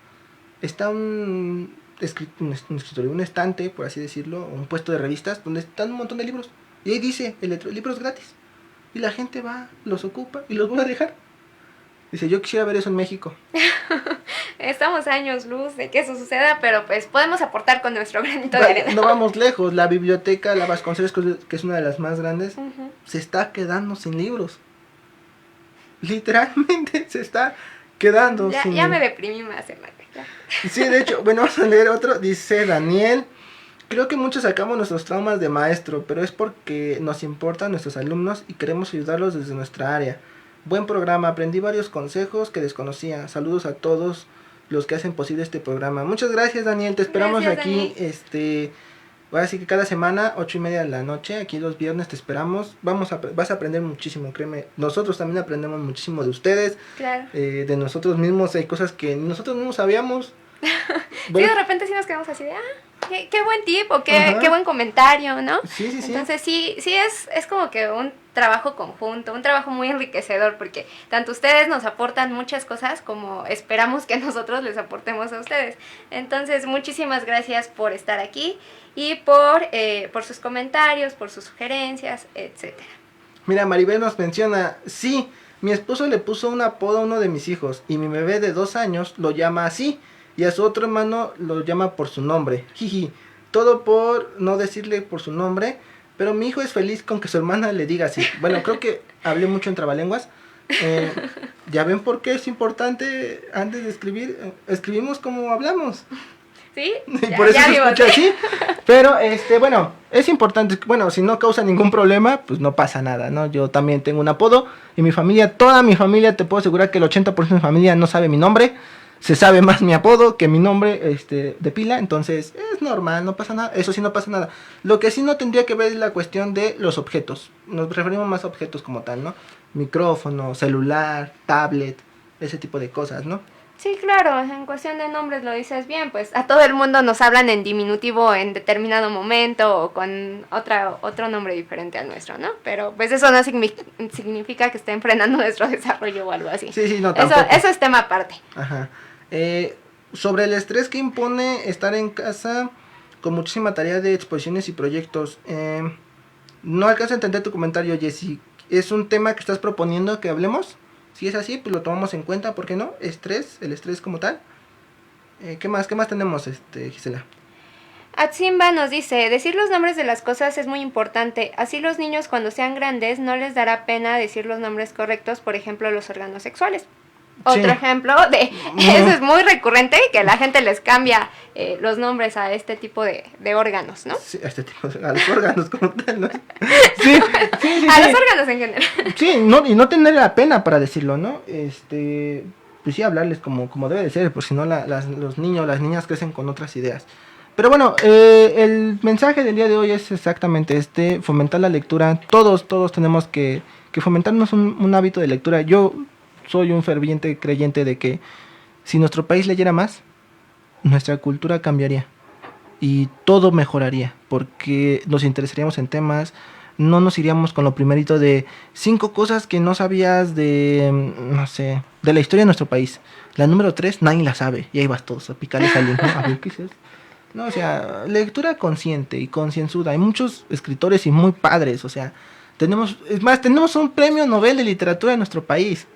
[SPEAKER 1] Está un escritorio, un estante, por así decirlo, un puesto de revistas donde están un montón de libros. Y ahí dice, libros gratis. Y la gente va, los ocupa y los vuelve a dejar. Dice, yo quisiera ver eso en México.
[SPEAKER 2] Estamos años luz de que eso suceda, pero pues podemos aportar con nuestro granito de arena.
[SPEAKER 1] No vamos lejos, la biblioteca, la Vasconcelos, que es una de las más grandes, se está quedando sin libros. Literalmente se está quedando sin
[SPEAKER 2] libros. Ya me deprimí más, hermano.
[SPEAKER 1] Sí, de hecho, bueno, vamos a leer otro. Dice Daniel, creo que muchos sacamos nuestros traumas de maestro, pero es porque nos importan nuestros alumnos y queremos ayudarlos desde nuestra área. Buen programa, aprendí varios consejos que desconocía. Saludos a todos los que hacen posible este programa. Muchas gracias, Daniel, te esperamos aquí, Daniel. Ahora sí que cada semana, 8:30 de la noche, aquí los viernes te esperamos. Vas a aprender muchísimo, créeme. Nosotros también aprendemos muchísimo de ustedes.
[SPEAKER 2] Claro.
[SPEAKER 1] De nosotros mismos, hay cosas que nosotros mismos sabíamos.
[SPEAKER 2] Bueno, sí, de repente sí nos quedamos así de, qué buen tip o qué buen comentario, ¿no?
[SPEAKER 1] Sí.
[SPEAKER 2] Entonces sí es como que un trabajo conjunto, un trabajo muy enriquecedor, porque tanto ustedes nos aportan muchas cosas como esperamos que nosotros les aportemos a ustedes. Entonces, muchísimas gracias por estar aquí y por sus comentarios, por sus sugerencias, etcétera.
[SPEAKER 1] Mira, Maribel nos menciona, sí, mi esposo le puso un apodo a uno de mis hijos y mi bebé de 2 años lo llama así y a su otro hermano lo llama por su nombre. Jiji, todo por no decirle por su nombre, pero mi hijo es feliz con que su hermana le diga así. Bueno, creo que hablé mucho en trabalenguas. Ya ven por qué es importante antes de escribir, escribimos como hablamos.
[SPEAKER 2] Sí,
[SPEAKER 1] y por eso se escucha así. Pero bueno, es importante, bueno, si no causa ningún problema, pues no pasa nada, ¿no? Yo también tengo un apodo y mi familia, toda mi familia, te puedo asegurar que el 80% de mi familia no sabe mi nombre. Se sabe más mi apodo que mi nombre de pila, entonces es normal, no pasa nada, eso sí no pasa nada. Lo que sí no tendría que ver es la cuestión de los objetos, nos referimos más a objetos como tal, ¿no? Micrófono, celular, tablet, ese tipo de cosas, ¿no?
[SPEAKER 2] Sí, claro, en cuestión de nombres lo dices bien, pues a todo el mundo nos hablan en diminutivo en determinado momento o con otro nombre diferente al nuestro, ¿no? Pero pues eso no significa que estén frenando nuestro desarrollo o algo así.
[SPEAKER 1] Sí, no, tampoco.
[SPEAKER 2] Eso es tema aparte.
[SPEAKER 1] Ajá. Sobre el estrés que impone estar en casa con muchísima tarea de exposiciones y proyectos, no alcanzo a entender tu comentario, Jessy. ¿Es un tema que estás proponiendo que hablemos? Si es así, pues lo tomamos en cuenta, ¿por qué no? El estrés como tal. ¿Qué más tenemos, Gisela?
[SPEAKER 2] Atsimba nos dice, decir los nombres de las cosas es muy importante, así los niños cuando sean grandes no les dará pena decir los nombres correctos, por ejemplo, los órganos sexuales. Otro ejemplo de eso es muy recurrente, que la gente les cambia los nombres a este tipo de órganos, ¿no?
[SPEAKER 1] Sí, a este tipo a los órganos como tal, ¿no? Sí,
[SPEAKER 2] a los órganos en general.
[SPEAKER 1] Sí, no, y no tener la pena para decirlo, ¿no? Pues sí, hablarles como debe de ser, por si no los niños, las niñas crecen con otras ideas. Pero bueno, el mensaje del día de hoy es exactamente fomentar la lectura. Todos tenemos que fomentarnos un hábito de lectura. Yo soy un ferviente creyente de que si nuestro país leyera más, nuestra cultura cambiaría y todo mejoraría, porque nos interesaríamos en temas, no nos iríamos con lo primerito de 5 cosas que no sabías de, no sé, de la historia de nuestro país. La número 3 nadie la sabe, y ahí vas todos a picarle al link, ¿no? A ver, ¿qué es eso? No, o sea, lectura consciente y concienzuda. Hay muchos escritores y muy padres, o sea, tenemos un premio Nobel de literatura en nuestro país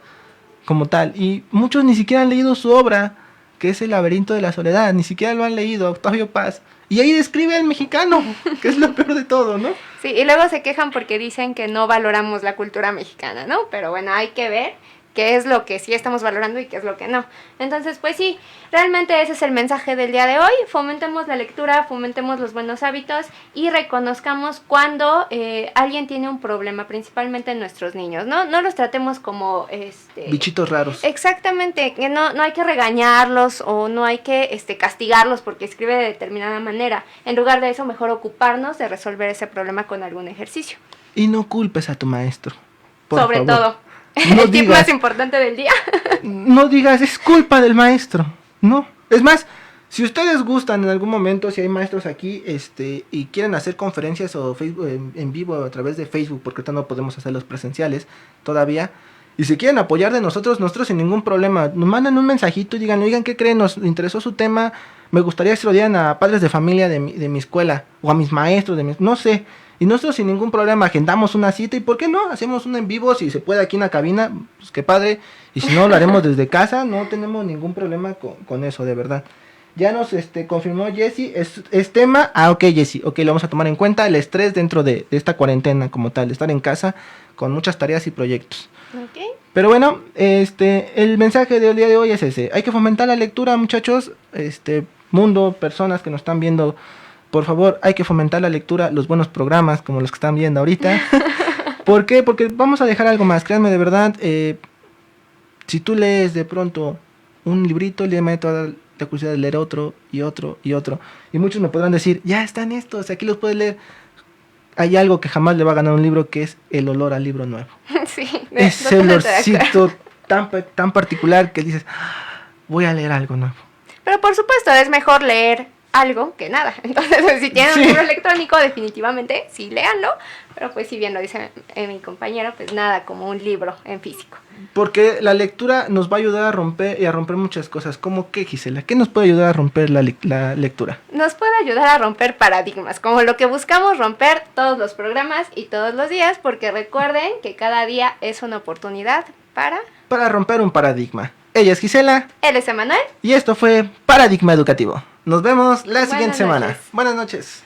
[SPEAKER 1] como tal, y muchos ni siquiera han leído su obra, que es El laberinto de la soledad, ni siquiera lo han leído, Octavio Paz, y ahí describe al mexicano, que es lo peor de todo, ¿no?
[SPEAKER 2] Sí, y luego se quejan porque dicen que no valoramos la cultura mexicana, ¿no? Pero bueno, hay que ver qué es lo que sí estamos valorando y qué es lo que no. Entonces, pues sí, realmente ese es el mensaje del día de hoy. Fomentemos la lectura, fomentemos los buenos hábitos y reconozcamos cuando alguien tiene un problema, principalmente en nuestros niños, ¿no? No los tratemos como
[SPEAKER 1] bichitos raros.
[SPEAKER 2] Exactamente, que no hay que regañarlos o no hay que castigarlos porque escribe de determinada manera. En lugar de eso, mejor ocuparnos de resolver ese problema con algún ejercicio.
[SPEAKER 1] Y no culpes a tu maestro.
[SPEAKER 2] Sobre todo.
[SPEAKER 1] No
[SPEAKER 2] el tip
[SPEAKER 1] digas,
[SPEAKER 2] más importante del día.
[SPEAKER 1] No digas, es culpa del maestro. No. Es más, si ustedes gustan en algún momento, si hay maestros aquí y quieren hacer conferencias o Facebook, en vivo a través de Facebook, porque ahorita no podemos hacerlos presenciales todavía, y si quieren apoyar de nosotros sin ningún problema, nos mandan un mensajito y digan, oigan, ¿qué creen? Nos interesó su tema, me gustaría que se lo dieran a padres de familia de mi escuela, o a mis maestros, no sé. Y nosotros sin ningún problema agendamos una cita y ¿por qué no? Hacemos una en vivo, si se puede aquí en la cabina, pues qué padre. Y si no, lo haremos desde casa, no tenemos ningún problema con eso, de verdad. Ya nos confirmó Jessy, es tema, ok Jessy, ok, lo vamos a tomar en cuenta, el estrés dentro de esta cuarentena como tal, de estar en casa con muchas tareas y proyectos.
[SPEAKER 2] Okay.
[SPEAKER 1] Pero bueno, el mensaje del día de hoy es ese, hay que fomentar la lectura, muchachos, mundo, personas que nos están viendo. Por favor, hay que fomentar la lectura, los buenos programas como los que están viendo ahorita. ¿Por qué? Porque vamos a dejar algo más. Créanme, de verdad, si tú lees de pronto un librito, le me toda la curiosidad de leer otro y otro y otro. Y muchos me podrán decir, ya están estos, aquí los puedes leer. Hay algo que jamás le va a ganar un libro, que es el olor al libro nuevo.
[SPEAKER 2] Sí,
[SPEAKER 1] ese olorcito tan particular que dices, voy a leer algo nuevo.
[SPEAKER 2] Pero por supuesto, es mejor leer algo que nada. Entonces, si tienen un libro electrónico, definitivamente sí, léanlo. Pero pues si bien lo dice mi compañero, pues nada como un libro en físico.
[SPEAKER 1] Porque la lectura nos va a ayudar a romper muchas cosas. ¿Cómo qué, Gisela? ¿Qué nos puede ayudar a romper la lectura?
[SPEAKER 2] Nos puede ayudar a romper paradigmas, como lo que buscamos romper todos los programas y todos los días, porque recuerden que cada día es una oportunidad para
[SPEAKER 1] romper un paradigma. Ella es Gisela.
[SPEAKER 2] Él es Emanuel.
[SPEAKER 1] Y esto fue Paradigma Educativo. Nos vemos la siguiente semana.
[SPEAKER 2] Noches.
[SPEAKER 1] Buenas noches.